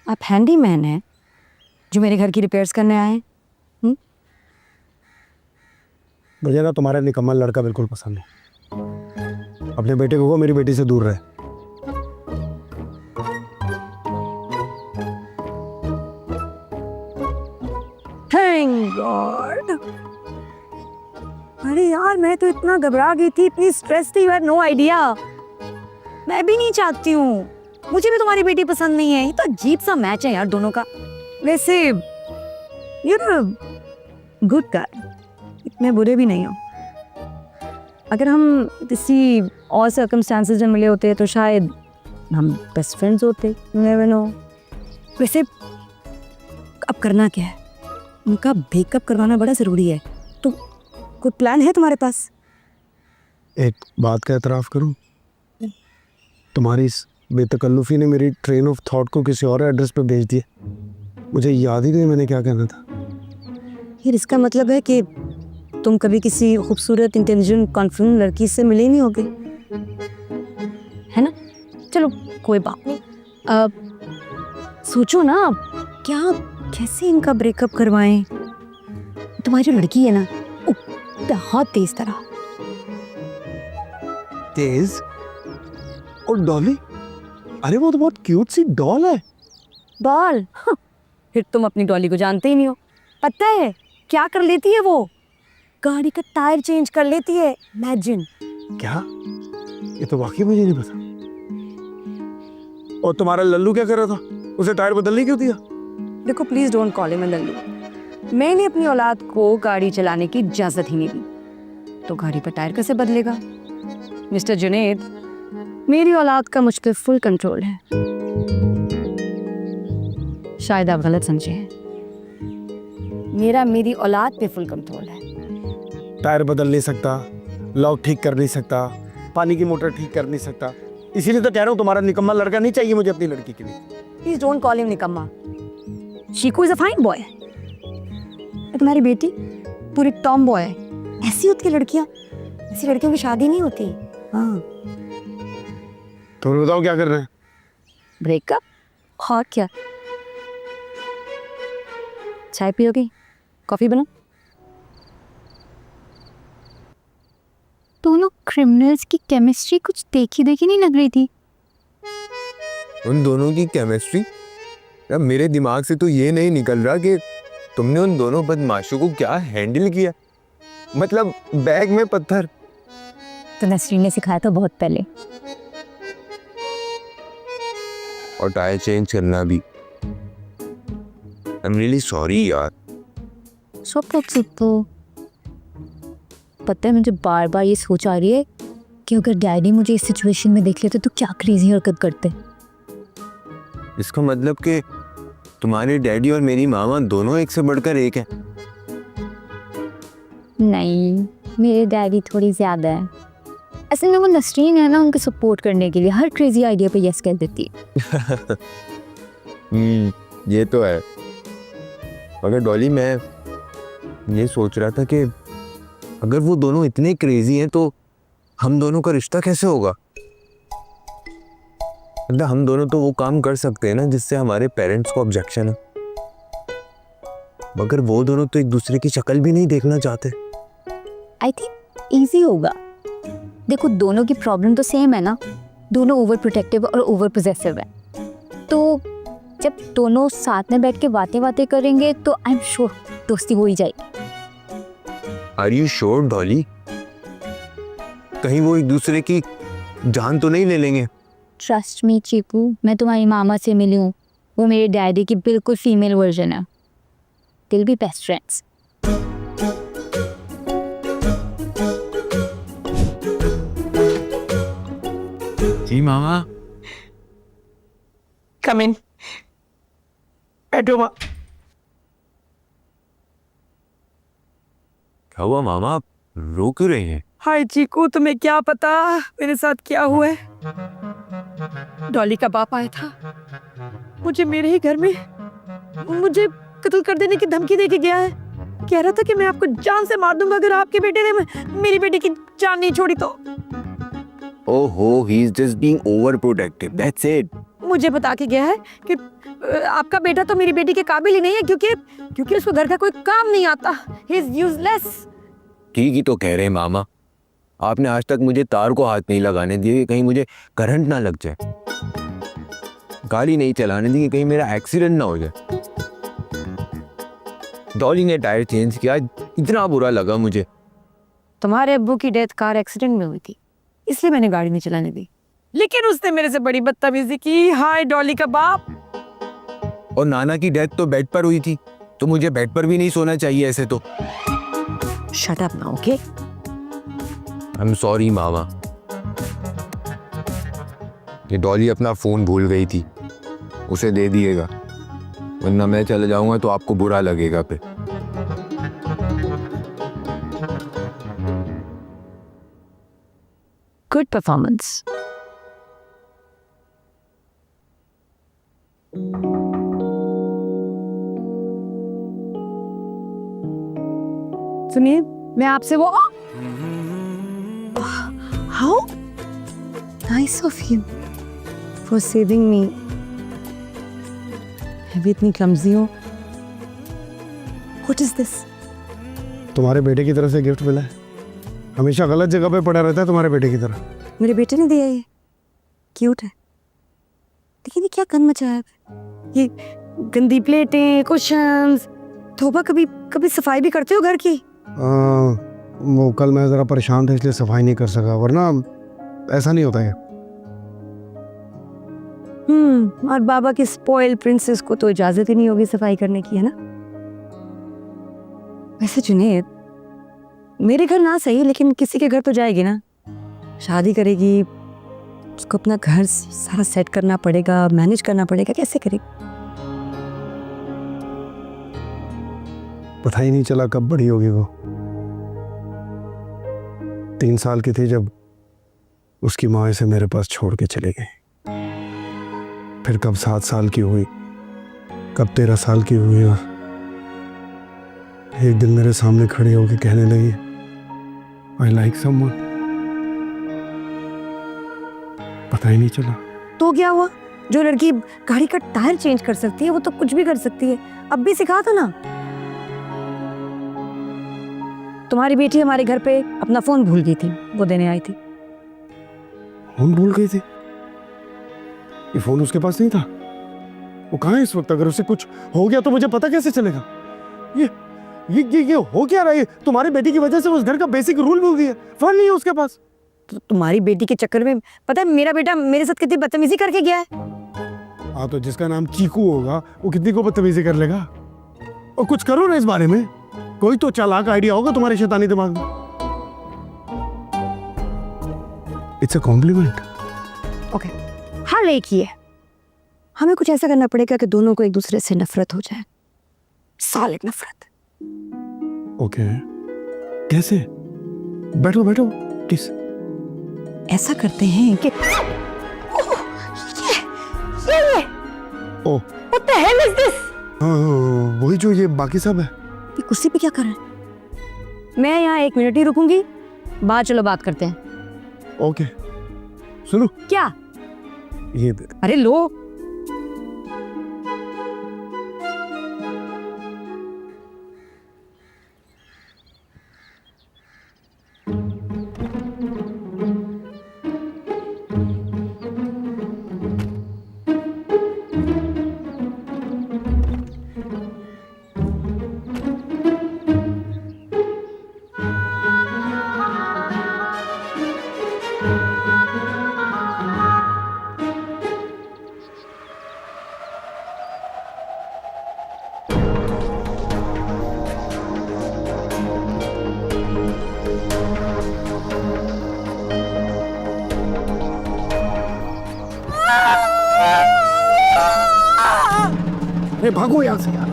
आप हैंडीमैन हैं जो मेरे घर की रिपेयर्स करने आए हैं? मुझे ना तुम्हारा निकम्मा लड़का बिल्कुल पसंद है। अपने बेटे को मेरी बेटी से दूर रहे। Thank God. अरे यार, मैं तो इतना घबरा गई थी, इतनी स्ट्रेस थी, यू हैव नो आइडिया। मैं भी नहीं चाहती हूँ, मुझे भी तुम्हारी बेटी पसंद नहीं है। ये तो अजीब सा मैच है यार दोनों का। वैसे you're गुड गाय, इतने बुरे भी नहीं हो। अगर हम किसी और सर्कमस्टांसेस में मिले होते तो शायद हम बेस्ट फ्रेंड्स होते। You never know. वैसे अब करना क्या है? उनका ब्रेकअप करवाना बड़ा ज़रूरी है। तो कोई प्लान है तुम्हारे पास? एक बात का एतराफ़ करूं, तुम्हारी इस बेतकल्लुफ़ी ने मेरी ट्रेन ऑफ थॉट को किसी और एड्रेस पे भेज दिया। मुझे याद ही नहीं मैंने क्या कहना था। यार इसका मतलब है कि तुम कभी किसी खूबसूरत इंटेलिजेंट कॉन्फिडेंट लड़की से मिले नहीं होगे, है ना? चलो कोई बात नहीं। सोचो ना क्या कैसे इनका ब्रेकअप करवाएं। तुम्हारी जो लड़की है ना वो बहुत तेज तरह। तेज? और डॉली? अरे वो तो बहुत क्यूट सी डॉल है। डॉल? फिर तुम अपनी डॉली को जानते ही नहीं हो। पता है क्या कर लेती है वो? गाड़ी का टायर चेंज कर लेती है। इमेजिन। क्या? ये तो वाकई मुझे नहीं पता। और तुम्हारा लल्लू क्या कर रहा था? उसे टायर बदलने क्यों दिया? देखो please don't call him Lallu. मैंने अपनी औलाद को गाड़ी चलाने की इजाजत ही नहीं दी, तो गाड़ी पर टायर कैसे बदलेगा? मिस्टर जुनैद, मेरी औलाद का मुझ पर फुल कंट्रोल है। शायद आप गलत समझे हैं। मेरी औलाद पे फुल कंट्रोल है। टायर बदल नहीं सकता, लॉक ठीक कर नहीं सकता, पानी की मोटर ठीक कर नहीं सकता। इसीलिए तो कह रहा हूँ तुम्हारा निकम्मा लड़का नहीं चाहिए मुझे अपनी लड़की के लिए। प्लीज डोंट कॉल हिम निकम्मा। चीकू इज अ फाइन बॉय। तुम्हारी बेटी पूरी टॉम बॉय है। ऐसी होती है लड़कियां, ऐसी लड़कियों की शादी नहीं होती। हाँ। तो बताओ क्या कर रहे हैं? ब्रेकअप? और क्या? चाय पियोगी? कॉफी बना? दोनों क्रिमिनल्स की केमिस्ट्री कुछ देखी देखी नहीं लग रही थी। उन दोनों की केमिस्ट्री? यार मेरे दिमाग से तो ये नहीं निकल रहा कि तुमने उन दोनों बदमाशों को क्या हैंडल किया। मतलब बैग में पत्थर। तो नसरीन ने सिखाया था बहुत पहले। और टायर चेंज करना भी। आई एम रियली सॉरी यार। तो पता है मुझे बार बार ये सोच आ रही है कि अगर डैडी मुझे इस सिचुएशन में देख लेते तो क्या क्रेजी हरकत करते। इसका मतलब कि तुम्हारे डैडी और मेरी मामा दोनों एक से बढ़कर एक है। नहीं, मेरे डैडी थोड़ी ज़्यादा है। असल में वो नसरीन है ना, उनको सपोर्ट करने के लिए हर क्रेजी आइडिया पे यस कह देती है। ये तो है। मगर डॉली, मैं ये सोच रहा था कि अगर वो दोनों इतने क्रेजी हैं तो हम दोनों का रिश्ता कैसे होगा? मतलब हम दोनों तो वो काम कर सकते हैं ना जिससे हमारे पेरेंट्स को ऑब्जेक्शन है, मगर वो दोनों तो एक दूसरे की शक्ल भी नहीं देखना चाहते। आई थिंक ईजी होगा। देखो दोनों की प्रॉब्लम तो सेम है ना, दोनों ओवर प्रोटेक्टिव और ओवर पोजेसिव है। तो जब दोनों साथ में बैठ के बातें करेंगे तो आई एम श्योर दोस्ती हो ही जाएगी। Are you sure Dolly? कहीं वो एक दूसरे की जान तो नहीं ले लेंगे? ट्रस्ट मी चीकू, मैं तुम्हारी मामा से मिली हूँ। वो मेरे डैडी की बिल्कुल फीमेल वर्जन है। दिल बी बेस्ट फ्रेंड्स। जी मामा। कम इन, बैठो माँ। क्या हुआ मामा, आप रो क्यों रही हैं? हाय चीकू, तुम्हें क्या पता मेरे साथ क्या हुआ है। डॉली का बाप आया था, मुझे मेरे ही घर में मुझे कत्ल कर देने की धमकी दे के गया है। कह रहा था कि मैं आपको जान से मार दूंगा अगर आपके बेटे ने मेरी बेटी की जान नहीं छोड़ी तो। ओहो, ही is just being over protective, that's it. मुझे बता के गया है कि आपका बेटा तो मेरी बेटी के काबिल ही नहीं है, क्योंकि उसको घर का कोई काम नहीं आता। He is useless. ठीक ही तो कह रहे हैं मामा। आपने आज तक मुझे तार को हाथ नहीं लगाने दिए कि कहीं मुझे करंट ना लग जाए, गाड़ी नहीं चलाने दी कि कहीं मेरा एक्सीडेंट ना हो जाए। डॉली ने टायर चेंज किया, इतना बुरा लगा मुझे। तुम्हारे अब्बू की डेथ कार एक्सीडेंट में हुई थी, इसलिए मैंने गाड़ी नहीं चलाने दी, लेकिन उसने मेरे से बड़ी बदतमीजी की। हाय डॉली का बाप। और नाना की डेथ तो बेड पर हुई थी, तो मुझे बेड पर भी नहीं सोना चाहिए ऐसे तो। Shut up now, okay? I am sorry मामा। ये डॉली अपना फोन भूल गई थी, उसे दे दिएगा, वरना मैं चले जाऊंगा तो आपको बुरा लगेगा फिर। Good performance. सुनिए, मैं आपसे वो how nice of you for saving मी। मैं भी इतनी क्लमजी हूँ। What is this? तुम्हारे बेटे की तरफ से गिफ्ट मिला है। हमेशा गलत जगह पे पड़ा रहता है तुम्हारे बेटे की तरह। मेरे बेटे ने दिया ये। क्यूट है, लेकिन ये क्या गंद मचाया है? ये गंदी प्लेटें, कुशन्स। तोबा, कभी कभी सफाई भी करते हो घर की? वो कल मैं ज़रा परेशान था इसलिए सफाई नहीं कर सका, वरना ऐसा नहीं होता है। और बाबा की स्पॉइल प्रिंसेस को तो इजाजत ही नहीं होगी सफाई करने की, है ना? वैसे जुनेद, मेरे घर ना सही लेकिन किसी के घर तो जाएगी ना। शादी करेगी, उसको अपना घर सारा सेट करना पड़ेगा, मैनेज करना पड़ेगा। कैसे करेगी? पता ही नहीं चला कब बड़ी होगी वो। 3 साल की थी जब उसकी माँ इसे मेरे पास छोड़ के चले गई। फिर कब 7 साल की हुई, कब 13 साल की हुई, और एक दिन मेरे सामने खड़ी होकर कहने लगी, आई लाइक समवन। पता ही नहीं चला। तो क्या हुआ? जो लड़की गाड़ी का टायर चेंज कर सकती है वो तो कुछ भी कर सकती है। अब भी सिखा था ना। तुम्हारी बेटी हमारे घर पे अपना फोन भूल गई थी, वो देने आई थी। फोन भूल गई थी? ये फोन उसके पास नहीं था। वो कहाँ है इस वक्त? अगर उसे कुछ हो गया तो मुझे पता कैसे चलेगा? ये हो क्या रहा है? तुम्हारी बेटी की वजह से उस घर का बेसिक रूल भूल गया। फोन नहीं है उसके पास। तो तुम्हारी बेटी के चक्कर में पता है मेरा बेटा मेरे साथ कितनी बदतमीजी करके गया है। हाँ, तो जिसका नाम चीकू होगा वो कितनी को बदतमीजी कर लेगा। और कुछ करो ना इस बारे में। कोई तो चालाक आइडिया होगा तुम्हारे शैतानी दिमाग में। It's a compliment. ओके, हर एक ही है। हमें कुछ ऐसा करना पड़ेगा कि दोनों को एक दूसरे से नफरत हो जाए। सॉलिड नफरत। ओके, कैसे? बैठो बैठो प्लीज। ऐसा करते हैं कि ये ओह, What the hell is this? वही जो ये बाकी सब है। ये कुर्सी पे क्या कर रहे हैं? मैं यहाँ 1 मिनट ही रुकूंगी, बाद चलो बात करते हैं। ओके, सुनो। क्या? ये दे। अरे लो। अरे भागो यहाँ से यार।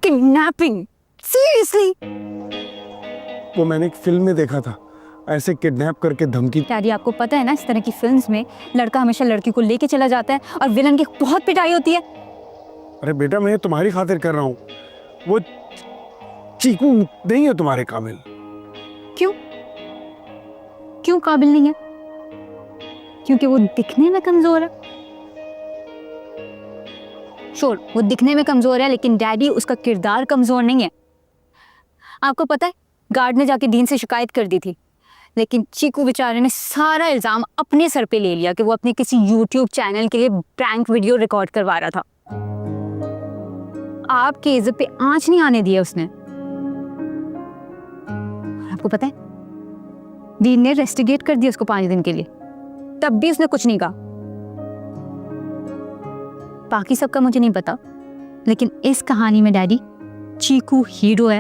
किडनैपिंग? सीरियसली? वो मैंने एक फिल्म में देखा था, ऐसे किडनैप करके धमकी। डैडी, आपको पता है ना, इस तरह की फिल्म्स में लड़का हमेशा लड़की को लेके चला जाता है और विलन की बहुत पिटाई होती है। अरे बेटा, मैं तुम्हारी खातिर कर रहा हूँ। वो चीकू नहीं है तुम्हारे काबिल। क्यों? क्यों काबिल नहीं है? क्योंकि वो दिखने में कमजोर है। श्योर, वो दिखने में कमजोर है, लेकिन डैडी उसका किरदार कमजोर नहीं है। आपको पता है, गार्ड ने जाके डीन से शिकायत कर दी थी, लेकिन चीकू बेचारे ने सारा इल्जाम अपने सर पे ले लिया कि वो अपने किसी यूट्यूब चैनल के लिए प्रैंक वीडियो रिकॉर्ड करवा रहा था। आपकी इज्जत पे आंच नहीं आने दिया उसने। आपको पता है, डीन ने रेस्टिगेट कर दिया उसको 5 दिन के लिए, तब भी उसने कुछ नहीं कहा। बाकी सबका मुझे नहीं पता, लेकिन इस कहानी में डैडी चीकू हीरो है,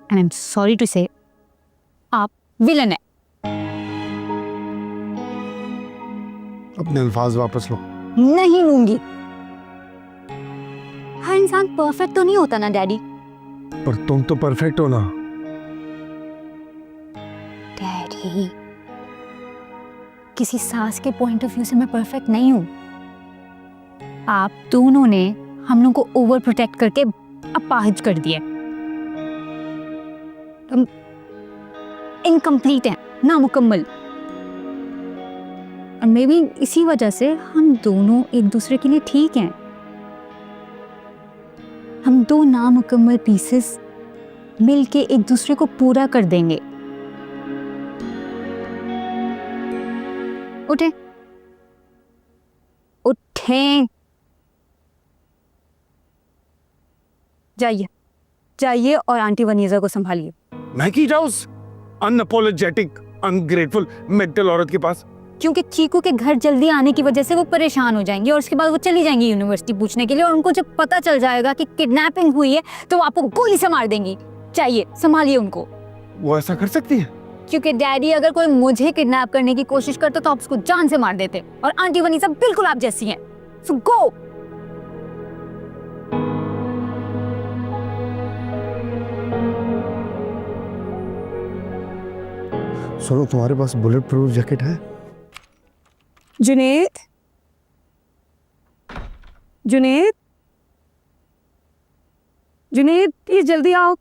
and I am sorry to say आप विलन है। अपने अल्फाज वापस लो। नहीं लूंगी। इंसान परफेक्ट तो नहीं होता ना डैडी। पर तुम तो परफेक्ट हो ना। डैडी, किसी सास के पॉइंट ऑफ व्यू से मैं परफेक्ट नहीं हूँ। आप दोनों ने हम लोग को ओवर प्रोटेक्ट करके अपाहिज कर दिया। हम इनकम्प्लीट हैं, नामुकम्मल। और मे बी इसी वजह से हम दोनों एक दूसरे के लिए ठीक हैं। हम दो नामुकम्मल पीसेस मिलके एक दूसरे को पूरा कर देंगे। उठे उठें, जाइए जाइए और आंटी वनीजा को संभालिए। मैं की जाऊँ उस अनअपोलोजेटिक अनग्रेटफुल मेंटल औरत के पास? क्योंकि चीकू के घर जल्दी आने की वजह से वो परेशान हो जाएंगे और उसके बाद वो चली जाएंगी यूनिवर्सिटी पूछने के लिए, और उनको जब पता चल जाएगा कि किडनैपिंग हुई है तो वो आपको गोली से मार देंगी। चाहिए संभालिए उनको। वो ऐसा कर सकती है? क्योंकि डैडी, अगर कोई मुझे किडनैप करने की कोशिश करता तो आप उसको जान से मार देते, और आंटी वनीसा बिल्कुल आप जैसी हैं। सो गो। सुनो, तुम्हारे पास बुलेट प्रूफ जैकेट है? जुनेद, जुनेद, जुनेद, प्लीज जल्दी आओ।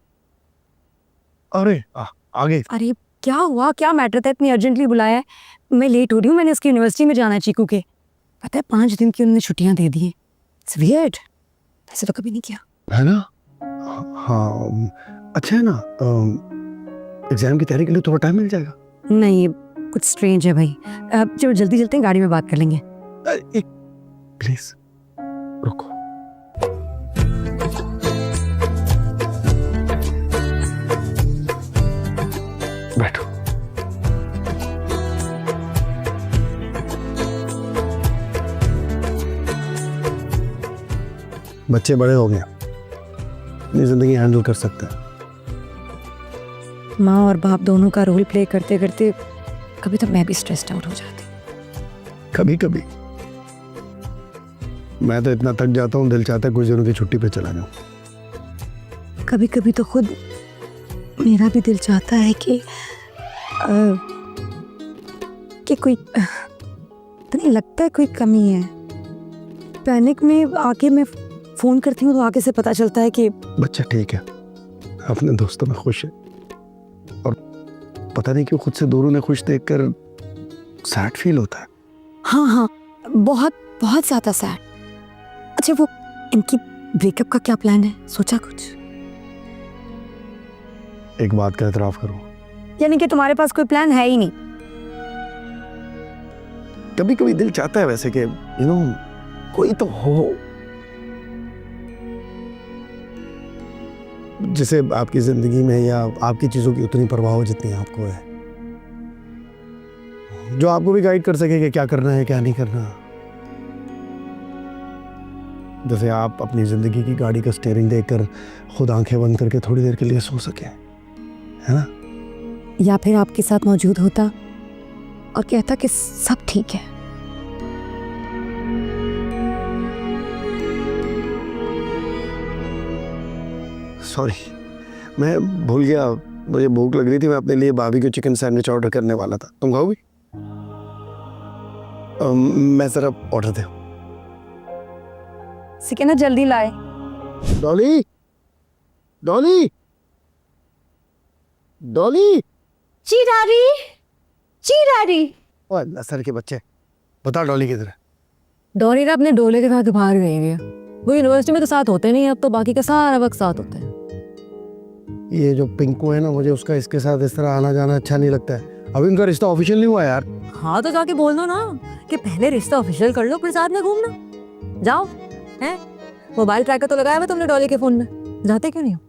अरे आगे। अरे क्या हुआ, क्या मैटर था, इतनी अर्जेंटली बुलाया है? मैं लेट हो रही हूँ, मैंने उसकी यूनिवर्सिटी में जाना है चीकू के। पता है 5 दिन की उन्होंने छुट्टियां दे दी हैं। इट्स वियर्ड, ऐसे तो कभी नहीं किया। है ना? हाँ, अच्छा है ना। एग्जाम की तैयारी के लिए थोड़ा टाइम मिल जाएगा। नहीं, कुछ स्ट्रेंज है भाई। चलो जल्दी चलते हैं, गाड़ी में बात कर लेंगे। एक प्लीज रुको। बैठो। बच्चे बड़े हो गए, अपनी जिंदगी हैंडल कर सकते हैं। माँ और बाप दोनों का रोल प्ले करते करते कभी तो मैं भी स्ट्रेस्ड आउट हो जाती। कभी कभी मैं तो इतना थक जाता हूँ, दिल चाहता है कुछ दिनों की छुट्टी पे चला जाऊं। कभी कभी तो खुद मेरा भी दिल चाहता है कि कोई तो नहीं लगता है कोई कमी है। पैनिक में आके मैं फोन करती हूँ तो आगे से पता चलता है कि बच्चा ठीक है, अपने दोस्तों में खुश है, और पता नहीं क्यों खुद से दूर उन्हें खुश देखकर सैड फील होता है। हाँ हाँ, बहुत बहुत ज्यादा सैड। अच्छा, वो इनकी ब्रेकअप का क्या प्लान है, सोचा कुछ? एक बात का एतराफ करो, यानी कि तुम्हारे पास कोई प्लान है ही नहीं? कभी कभी दिल चाहता है वैसे कि कोई तो हो जिसे आपकी जिंदगी में या आपकी चीजों की उतनी परवाह हो जितनी आपको है, जो आपको भी गाइड कर सके कि क्या करना है क्या नहीं करना। जैसे आप अपनी जिंदगी की गाड़ी का स्टीयरिंग देखकर खुद आंखें बंद करके थोड़ी देर के लिए सो सके, है ना? या फिर आपके साथ मौजूद होता और कहता कि सब ठीक है। सॉरी, मैं भूल गया, मुझे भूख लग रही थी। मैं अपने लिए भाभी को चिकन सैंडविच ऑर्डर करने वाला था। तुम खाओगी? मैं जरा ऑर्डर दे। सिकना जल्दी लाए। डॉली, डॉली, डॉली। चिरारी, चिरारी। ओ अल्लाह, सर के बच्चे, बता डॉली किधर है? डोरी का अपने डोले के साथ बाहर गई हुई है। वो यूनिवर्सिटी में तो साथ होते नहीं, अब तो बाकी का सारा वक्त साथ होते हैं। ये जो पिंकू है ना, मुझे उसका इसके साथ इस तरह आना जाना अच्छा नहीं लगता है। अभी उनका रिश्ता ऑफिशियल नहीं हुआ यार। हाँ तो जाके बोल दो ना कि पहले रिश्ता ऑफिशियल कर लो, फिर साथ में घूमना। जाओ, हैं? मोबाइल ट्रैकर तो लगाया हुआ तुमने डॉली के फोन में, जाते क्यों नहीं हो?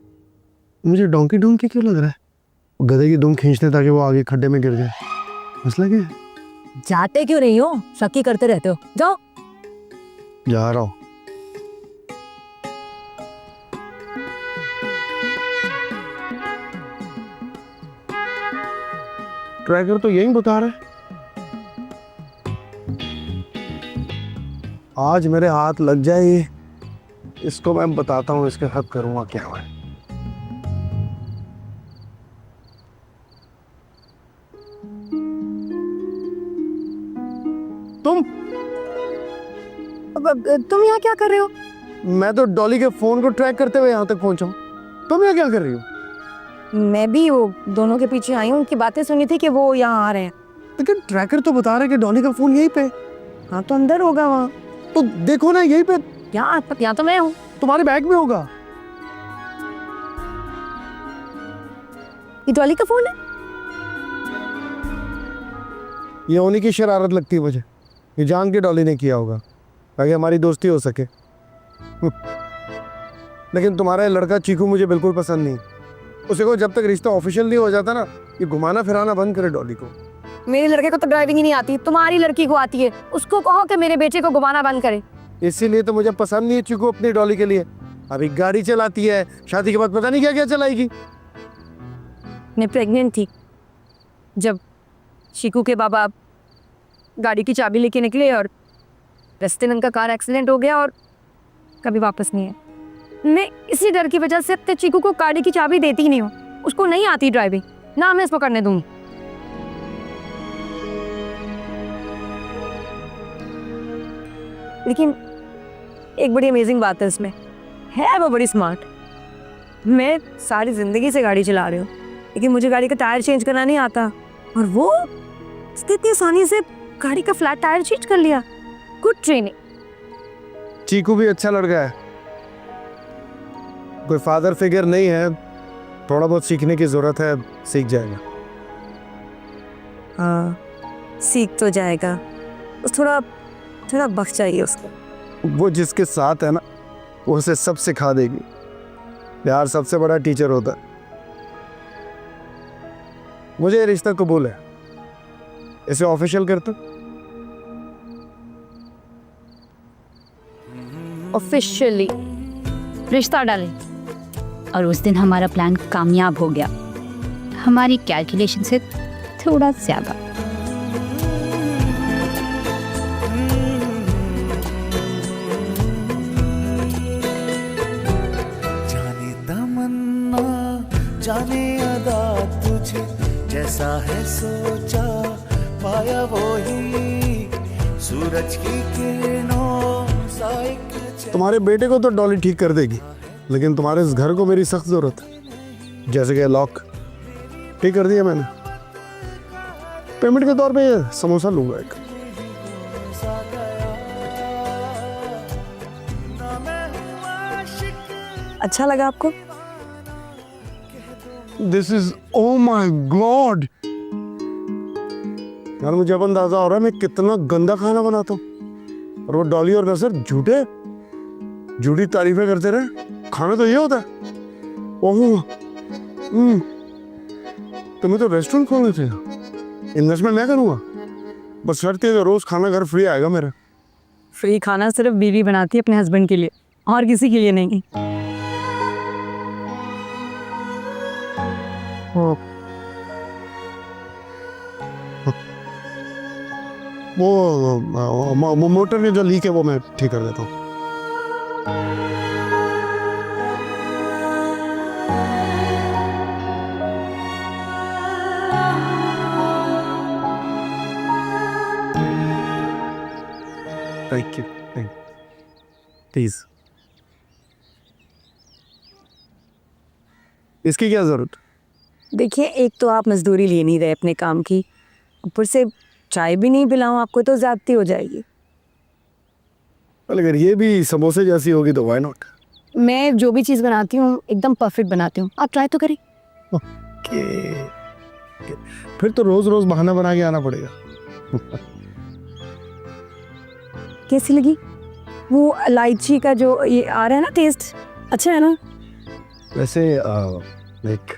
मुझे डोंकी डूंग के क्यों लग रहा है? गधे की दुम खींचते ताकि वो आगे खड्डे में गिर जाए, मसला क्या है? जाते क्यों नहीं हो? शक्की करते रहते हो। जाओ। जा रहा हूँ। ट्रैकर तो यही बता रहा है। आज मेरे हाथ लग जाए इसको मैं बताता हूँ, इसके साथ करूँगा क्या मैं। तुम तुम यहाँ क्या कर रहे हो? मैं तो डॉली के फोन को ट्रैक करते हुए यहाँ तक पहुँचा हूँ। तुम यहाँ क्या कर रही हो? मैं भी वो दोनों के पीछे आई हूँ, उनकी बातें सुनी थी कि वो यहाँ आ रहे हैं। लेकिन ट्रैकर तो बता रहा है कि डॉली का फोन यहीं पे। हाँ तो अंदर होगा वहाँ। तो देखो ना, यहीं पे यहाँ तो मैं हूँ। तुम्हारे बैग में होगा। ये डॉली का फोन है? ये होने की शरारत लगती है मुझे। ये जान के डॉली ने किया होगा ताकि हमारी दोस्ती हो सके। लेकिन तुम्हारा ये लड़का चीकू मुझे बिल्कुल पसंद नहीं। उसे को जब तक रिश्ता ऑफिशियल नहीं हो जाता ना, ये घुमाना फिराना बंद करे डॉली को। मेरे लड़के को तो ड्राइविंग ही नहीं आती, तुम्हारी लड़की को आती है। उसको कहो कि मेरे बेटे को घुमाना बंद करे। इसीलिए तो मुझे पसंद नहीं है चीकू अपनी डॉली के लिए। अभी गाड़ी चलाती है, शादी के बाद पता नहीं क्या क्या चलाएगी। मैं प्रेग्नेंट थी जब चीकू के बाबा गाड़ी की चाबी लेके निकले और रास्ते में उनका कार एक्सीडेंट हो गया और कभी वापस नहीं है। मैं इसी डर की वजह से अपने चीकू को गाड़ी की चाबी देती ही नहीं हूँ। उसको नहीं आती ड्राइविंग, ना मैं इसको करने दूंगी। लेकिन एक बड़ी अमेजिंग बात है इसमें, है वो बड़ी स्मार्ट। मैं सारी जिंदगी से गाड़ी चला रही हूँ लेकिन मुझे गाड़ी का टायर चेंज करना नहीं आता, और वो उसने इतनी आसानी से गाड़ी का फ्लैट टायर चेंज कर लिया। Good training. चीकू भी अच्छा लड़का है, कोई फादर फिगर नहीं है, थोड़ा बहुत सीखने की जरूरत है, सीख जाएगा। हाँ सीख तो जाएगा, बस थोड़ा थोड़ा वक्त चाहिए उसको। वो जिसके साथ है ना, वो उसे सब सिखा देगी। प्यार सबसे बड़ा टीचर होता है। मुझे ये रिश्ता कबूल है, इसे ऑफिशियल कर दो। ऑफिशियली रिश्ता डालें। और उस दिन हमारा प्लान कामयाब हो गया, हमारी कैलकुलेशन से थोड़ा ज़्यादा। जाने तमन्ना जाने अदा तुझे, जैसा है सोचा पाया वो ही, सूरज की किरणों सा एक तुम्हारे बेटे को तो डॉली ठीक कर देगी, लेकिन तुम्हारे इस घर को मेरी सख्त जरूरत है। जैसे कि लॉक ठीक कर दिया मैंने, पेमेंट के तौर पे ये समोसा लूंगा एक। अच्छा लगा आपको? This is oh my God यार, मुझे अब अंदाजा हो रहा है मैं कितना गंदा खाना बनाता हूँ। और वो डॉली और नसर झूठी तारीफें करते रहे। खाना तो ये होता है। ओह तुम्हें तो रेस्टोरेंट खोलने थे। इन्वेस्टमेंट मैं करूँगा, बस शर्त है रोज खाना घर फ्री आएगा मेरा। फ्री खाना सिर्फ बीवी बनाती है अपने हस्बैंड के लिए, और किसी के लिए नहीं। वो मोटर में जो लीक है वो मैं ठीक कर देता हूँ। Thank you please. इसकी क्या जरूरत? देखिए, एक तो आप मजदूरी ले नहीं रहे अपने काम की, ऊपर से चाय भी नहीं पिलाऊं आपको तो ज्यादती हो जाएगी। अगर ये भी समोसे जैसी होगी तो व्हाई नॉट। मैं जो भी चीज़ बनाती हूँ एकदम परफेक्ट बनाती हूँ, आप ट्राई तो करें। ओके, फिर तो रोज रोज बहाना बना के आना पड़ेगा। कैसी लगी वो इलायची का जो ये आ रहा है ना टेस्ट, अच्छा है ना? वैसे एक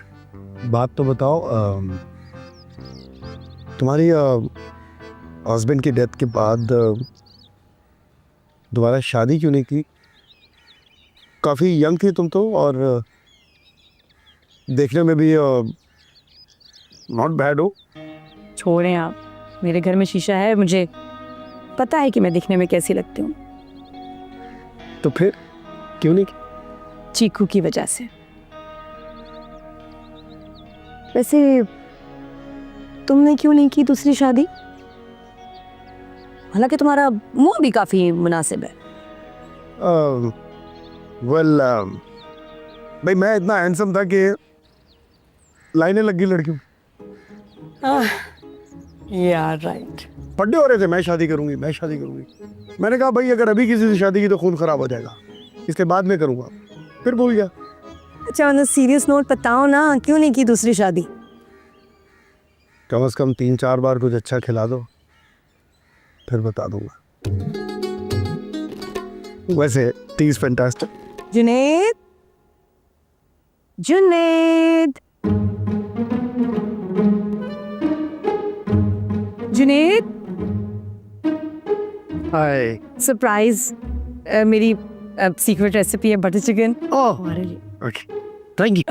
बात तो बताओ, तुम्हारी हस्बैंड की डेथ के बाद दोबारा शादी क्यों नहीं की? काफ़ी यंग थी तुम तो, और देखने में भी नॉट बैड हो। छोड़ें आप, मेरे घर में शीशा है, मुझे पता है कि मैं दिखने में कैसी लगती हूँ। तो फिर क्यों नहीं? चीकू की वजह से। वैसे तुमने क्यों नहीं की दूसरी शादी? हालांकि तुम्हारा मुंह भी काफी मुनासिब है। वेल भाई मैं इतना हैंडसम था कि लाइनें लग गई लड़कियों। यार राइट। पड्डे हो रहे थे, मैं शादी करूंगी, मैं शादी करूंगी। मैंने कहा भाई अगर अभी किसी से शादी की तो खून खराब हो जाएगा, इसके बाद में करूंगा। फिर भूल गया। अच्छा ऑन सीरियस नोट बताओ ना, क्यों नहीं की दूसरी शादी? कम से कम 3-4 बार कुछ अच्छा खिला दो, फिर बता दूंगा। वैसे टीज फैंटास्टिक। जुनेद, जुनेद, जुनेद, हाय। सरप्राइज। मेरी सीक्रेट रेसिपी है बटर चिकन। ओह हमारे लिए ओके, थैंक यू।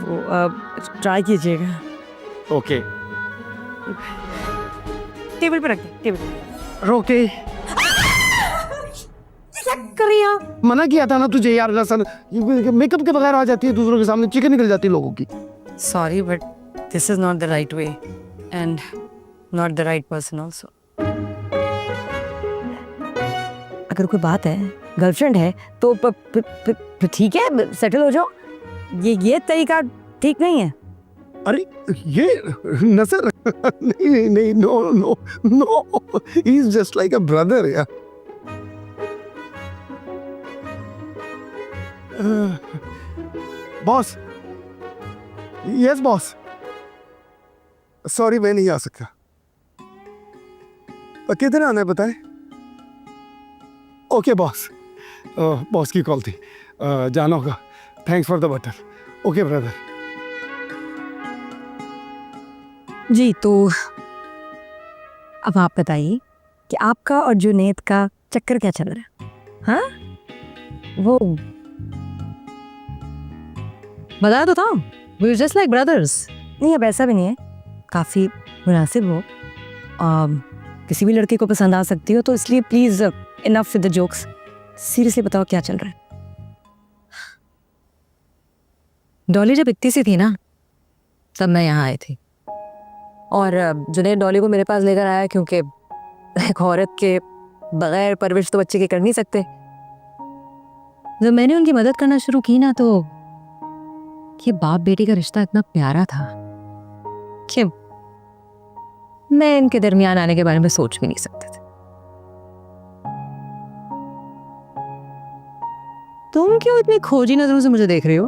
वो ट्राई कीजिएगा। ओके टेबल पे रख दे, टेबल पे। रोके। क्या कर रही हो? मना किया था ना तुझे यार, लसन मेकअप के बगैर आ जाती है दूसरों के सामने, चिकन निकल जाती है लोगों की। Sorry, but this is not the right way and not the right person also. अगर कोई बात है, गर्लफ्रेंड है तो ठीक है, सेटल हो जाओ। ये तरीका ठीक नहीं है। अरे ये नसर नहीं नहीं, no no no, he is just like a brother यार। बॉस, यस बॉस, सॉरी मैं नहीं आ सकता। किधर आना है बताए? ओके बॉस, बॉस की कॉल थी, जाना होगा। Thanks for the butter. Okay brother. जी तो अब आप बताइए कि आपका और जुनेद का चक्कर क्या चल रहा है? हाँ वो बताया तो था, we were just like brothers. नहीं, अब ऐसा भी नहीं है, काफ़ी मुनासिब हो, किसी भी लड़के को पसंद आ सकती हो, तो इसलिए please enough with the jokes, seriously बताओ क्या चल रहा है? डॉली जब इतनी सी थी ना, तब मैं यहाँ आई थी। और जुनेद डॉली को मेरे पास लेकर आया क्योंकि एक औरत के बगैर परवरिश तो बच्चे के कर नहीं सकते। जब मैंने उनकी मदद करना शुरू की ना, तो ये बाप बेटी का रिश्ता इतना प्यारा था कि मैं इनके दरमियान आने के बारे में सोच भी नहीं सकती थी। तुम क्यों इतनी खोजी नजरों से मुझे देख रही हो?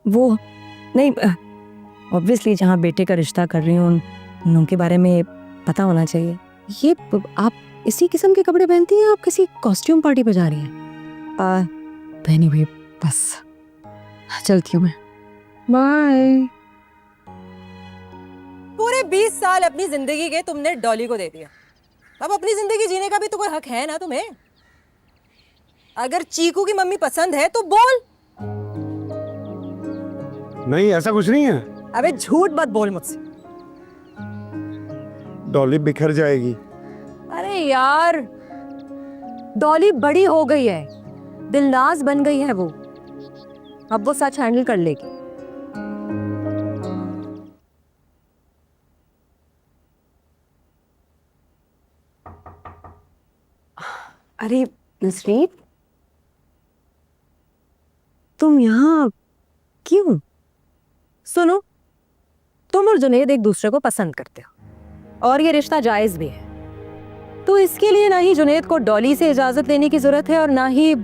वो नहीं, ऑब्वियसली जहाँ बेटे का रिश्ता कर रही हूँ उनके बारे में पता होना चाहिए। ये आप इसी किस्म के कपड़े पहनती हैं? आप किसी कॉस्ट्यूम पार्टी पे जा रही हैं? पहनी हुई, बस चलती हूँ मैं, बाय। पूरे 20 साल अपनी जिंदगी के तुमने डॉली को दे दिया, अब अपनी जिंदगी जीने का भी तो कोई हक है ना तुम्हें। अगर चीकू की मम्मी पसंद है तो बोल। नहीं ऐसा कुछ नहीं है। अबे झूठ मत बोल मुझसे। डॉली बिखर जाएगी। अरे यार, डॉली बड़ी हो गई है, दिलनाज बन गई है वो, अब वो सच हैंडल कर लेगी। अरे नसरीन, तुम यहाँ क्यों? सुनो, तुम और जुनेद एक दूसरे को पसंद करते हो और ये रिश्ता जायज भी है, तो इसके लिए ना ही जुनेद को डॉली से इजाजत लेने की जरूरत है और ना ही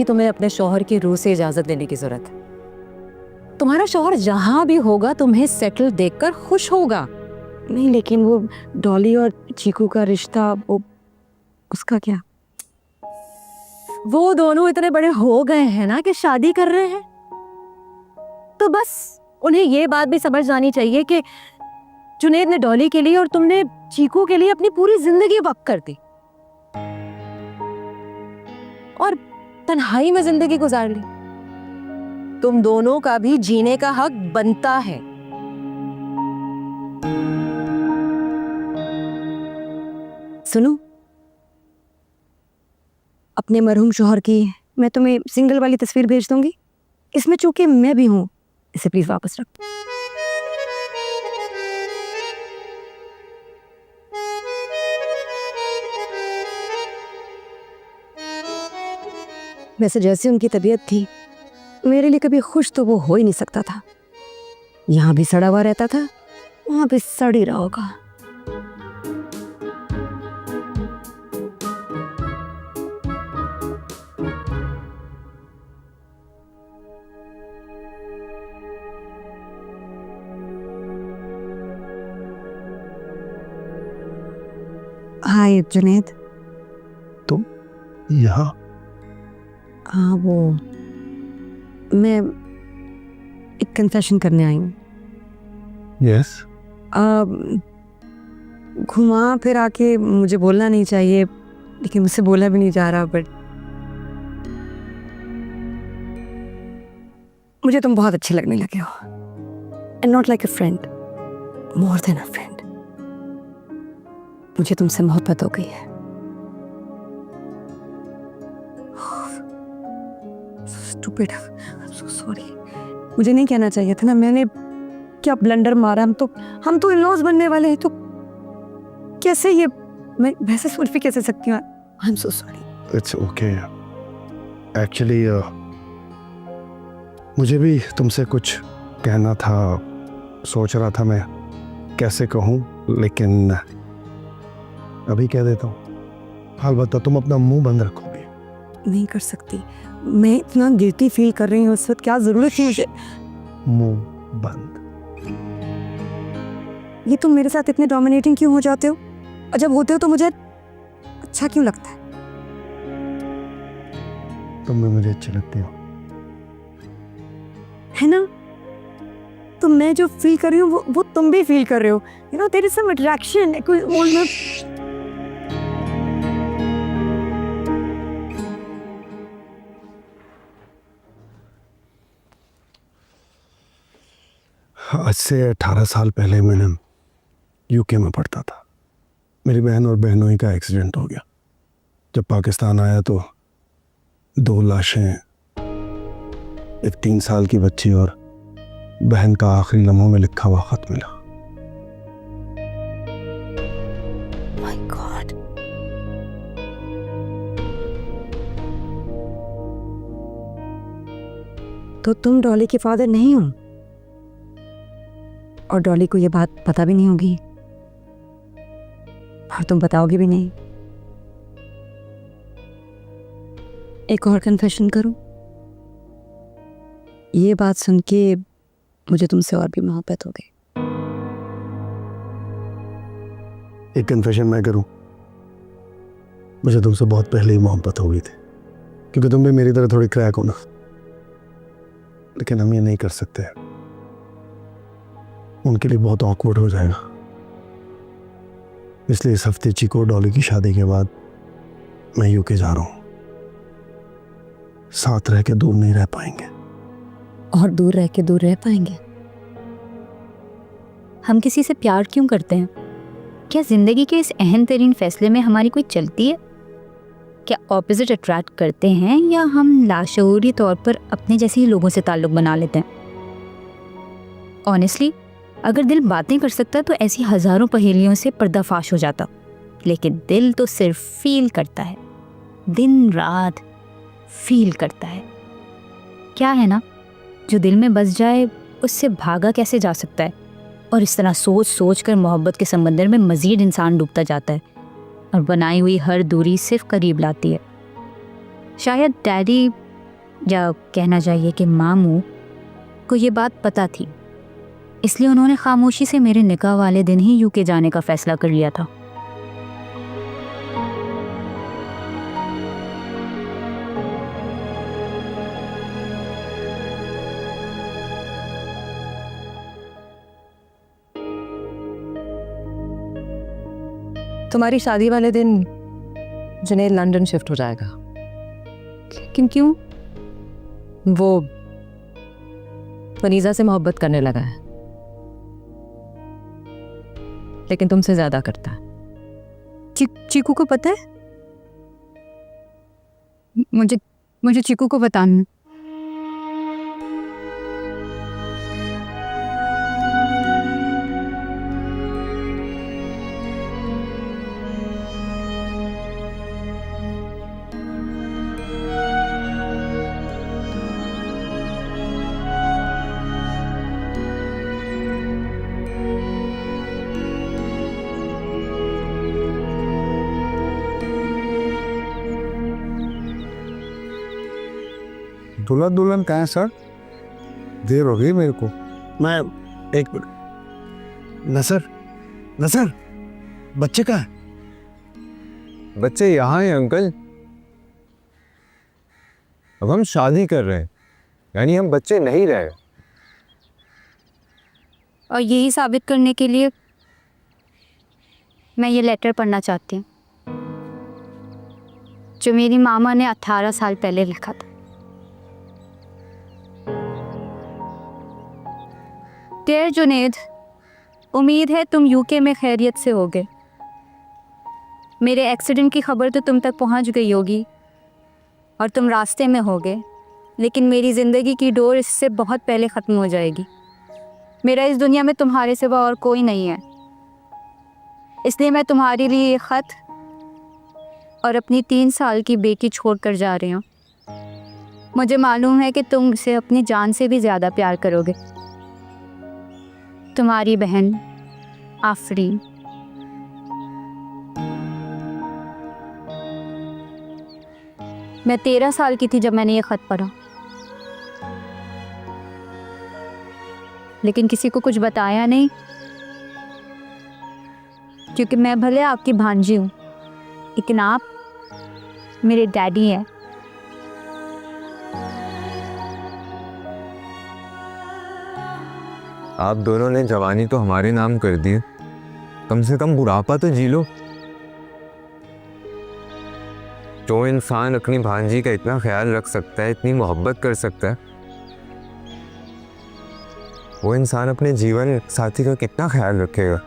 तुम्हें अपने शौहर की रूह से इजाजत लेने की जरूरत है। तुम्हारा शौहर जहां भी होगा तुम्हें सेटल देखकर खुश होगा। नहीं लेकिन वो डॉली और चीकू का रिश्ता, वो उसका क्या? वो दोनों इतने बड़े हो गए हैं ना कि शादी कर रहे हैं, तो बस उन्हें ये बात भी समझ जानी चाहिए कि जुनेद ने डॉली के लिए और तुमने चीकू के लिए अपनी पूरी जिंदगी वक्फ कर दी और तन्हाई में जिंदगी गुजार ली। तुम दोनों का भी जीने का हक बनता है। सुनो, अपने मरहूम शौहर की मैं तुम्हें सिंगल वाली तस्वीर भेज दूंगी, इसमें चूंकि मैं भी हूं, इसे प्लीज वापस रख। वैसे जैसी उनकी तबीयत थी, मेरे लिए कभी खुश तो वो हो ही नहीं सकता था। यहां भी सड़ा हुआ रहता था, वहां भी सड़ ही रहा होगा। हाय जुनैद। यहाँ हाँ, वो मैं एक कन्फेशन करने आई हूँ। यस घुमा फिर आके मुझे बोलना नहीं चाहिए, लेकिन मुझसे बोला भी नहीं जा रहा, बट मुझे तुम बहुत अच्छे लगने लगे हो, and not like a friend, more than a friend. मुझे तुमसे मोहब्बत हो गई है। Stupid. I'm so sorry. मुझे नहीं कहना चाहिए था ना, मैंने क्या ब्लंडर मारा। हम तो इन-लॉज बनने वाले हैं, तो कैसे ये मैं वैसे सोच भी कैसे सकती हूँ। I am so sorry. It's okay. Actually मुझे भी तुमसे कुछ कहना था, सोच रहा था मैं कैसे कहूँ, लेकिन अभी कह देता हूँ। अलबत्ता तुम अपना मुंह बंद रखोगे। नहीं कर सकती, मैं इतना गिल्टी फील कर रही हूँ इस वक्त, क्या जरूरत थी मुझे। मुंह बंद। ये तुम मेरे साथ इतने डोमिनेटिंग क्यों हो जाते हो, और जब होते हो तो मुझे अच्छा क्यों लगता है। तुम भी मुझे अच्छे लगते हो, है ना। तो मैं जो फील कर रही हूँ वो तुम भी फील कर रहे हो। You know, there is some attraction. आज से 18 साल पहले मैंने यूके में पढ़ता था। मेरी बहन और बहनोई का एक्सीडेंट हो गया। जब पाकिस्तान आया तो 2 लाशें, एक 3 साल की बच्ची और बहन का आखिरी लम्हों में लिखा हुआ खत मिला। My God. तो तुम डॉली के फादर नहीं हो, और डॉली को ये बात पता भी नहीं होगी, और तुम बताओगे भी नहीं। एक और कन्फेशन करूं, ये बात सुन के मुझे तुमसे और भी मोहब्बत हो गई। एक कन्फेशन मैं करूं, मुझे तुमसे बहुत पहले ही मोहब्बत हो गई थी, क्योंकि तुम भी मेरी तरह थोड़ी क्रैक हो ना। लेकिन हम ये नहीं कर सकते, उनके लिए बहुत ऑकवर्ड हो जाएगा। इसलिए इस हफ्ते चीको और डॉली की शादी के बाद मैं यूके जा रहा हूं। साथ रह के दूर नहीं रह पाएंगे। और दूर रह के दूर रह पाएंगे। हम किसी से प्यार क्यों करते हैं? क्या जिंदगी के इस अहम तरीन फैसले में हमारी कोई चलती है? क्या ऑपोजिट अट्रैक्ट करते हैं, या हम लाशऊरी तौर पर अपने जैसे ही लोगों से ताल्लुक बना लेते हैं? ऑनेस्टली, अगर दिल बातें कर सकता तो ऐसी हजारों पहेलियों से पर्दाफाश हो जाता। लेकिन दिल तो सिर्फ फील करता है, दिन रात फील करता है। क्या है ना, जो दिल में बस जाए उससे भागा कैसे जा सकता है? और इस तरह सोच सोच कर मोहब्बत के समंदर में मज़ीद इंसान डूबता जाता है, और बनाई हुई हर दूरी सिर्फ करीब लाती है। शायद डैडी, या कहना चाहिए कि मामू को ये बात पता थी, इसलिए उन्होंने खामोशी से मेरे निकाह वाले दिन ही यूके जाने का फैसला कर लिया था। तुम्हारी शादी वाले दिन जुनैद लंदन शिफ्ट हो जाएगा। क्यों? वो फनीजा से मोहब्बत करने लगा है, लेकिन तुमसे ज्यादा करता है। चीकू को पता है? मुझे चीकू को बताना। दुल्हन दुल्हन कहाँ है सर? देर हो गई मेरे को। मैं एक मिनट। नसर बच्चे कहाँ है? बच्चे यहाँ हैं अंकल। अब हम शादी कर रहे हैं, यानी हम बच्चे नहीं रहे। और यही साबित करने के लिए मैं ये लेटर पढ़ना चाहती हूँ जो मेरी मामा ने 18 साल पहले लिखा था। डियर जुनेद, उम्मीद है तुम यूके में खैरियत से होगे। मेरे एक्सीडेंट की खबर तो तुम तक पहुंच गई होगी और तुम रास्ते में होगे, लेकिन मेरी ज़िंदगी की डोर इससे बहुत पहले ख़त्म हो जाएगी। मेरा इस दुनिया में तुम्हारे सिवा और कोई नहीं है, इसलिए मैं तुम्हारे लिए ये ख़त और अपनी 3 साल की बेटी छोड़ कर जा रही हूँ। मुझे मालूम है कि तुम उसे अपनी जान से भी ज़्यादा प्यार करोगे। तुम्हारी बहन आफरीन। मैं 13 साल की थी जब मैंने ये ख़त पढ़ा, लेकिन किसी को कुछ बताया नहीं, क्योंकि मैं भले आपकी भांजी हूँ, लेकिन आप मेरे डैडी हैं। आप दोनों ने जवानी तो हमारे नाम कर दी, कम से कम बुढ़ापा तो जी लो। जो इंसान अपनी भांजी का इतना ख्याल रख सकता है, इतनी मोहब्बत कर सकता है, वो इंसान अपने जीवन साथी का कितना ख्याल रखेगा।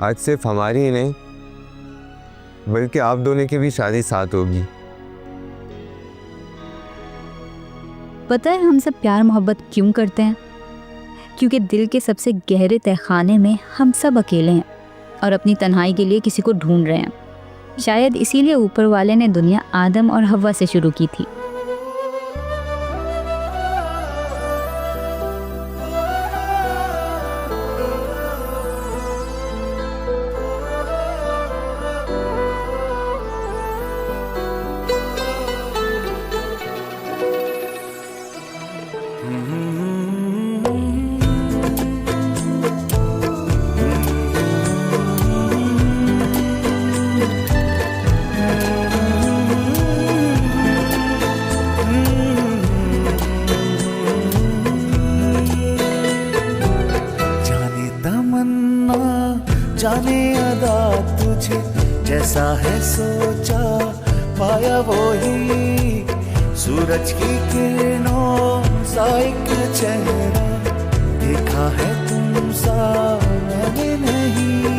आज सिर्फ हमारी ही नहीं, बल्कि आप दोनों की भी शादी साथ होगी। पता है हम सब प्यार मोहब्बत क्यों करते हैं? क्योंकि दिल के सबसे गहरे तहखाने में हम सब अकेले हैं और अपनी तन्हाई के लिए किसी को ढूंढ रहे हैं। शायद इसीलिए ऊपर वाले ने दुनिया आदम और हव्वा से शुरू की थी। जाने अदा तुझे जैसा है सोचा, पाया वो ही सूरज की किरणों सा एक चेहरा, देखा है तुम सा मैंने नहीं।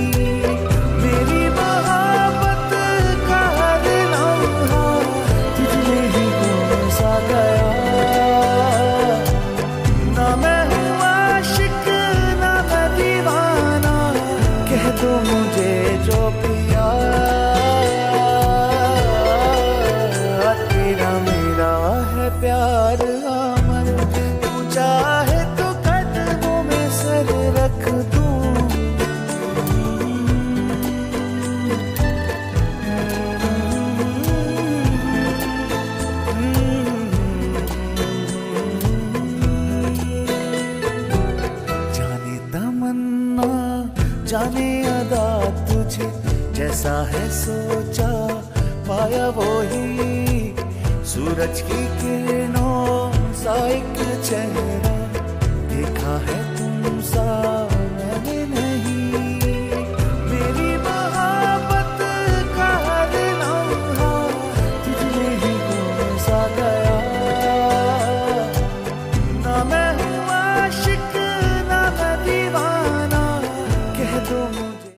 मेरी मोहब्बत का हर लम्हा तुझमें ही गुम सा गया, ना मैं हूँ आशिक ना मैं दीवाना, कह दो मुझे जो पिया, तेरा मेरा है प्यार अमर, तू चाहे तो कदमों में सर रख दूं। जाने तमन्ना जाने अदा तुझे जैसा है सोचा, पाया वो ही सूरज की किरणों सा एक चेहरा, देखा है तुम सा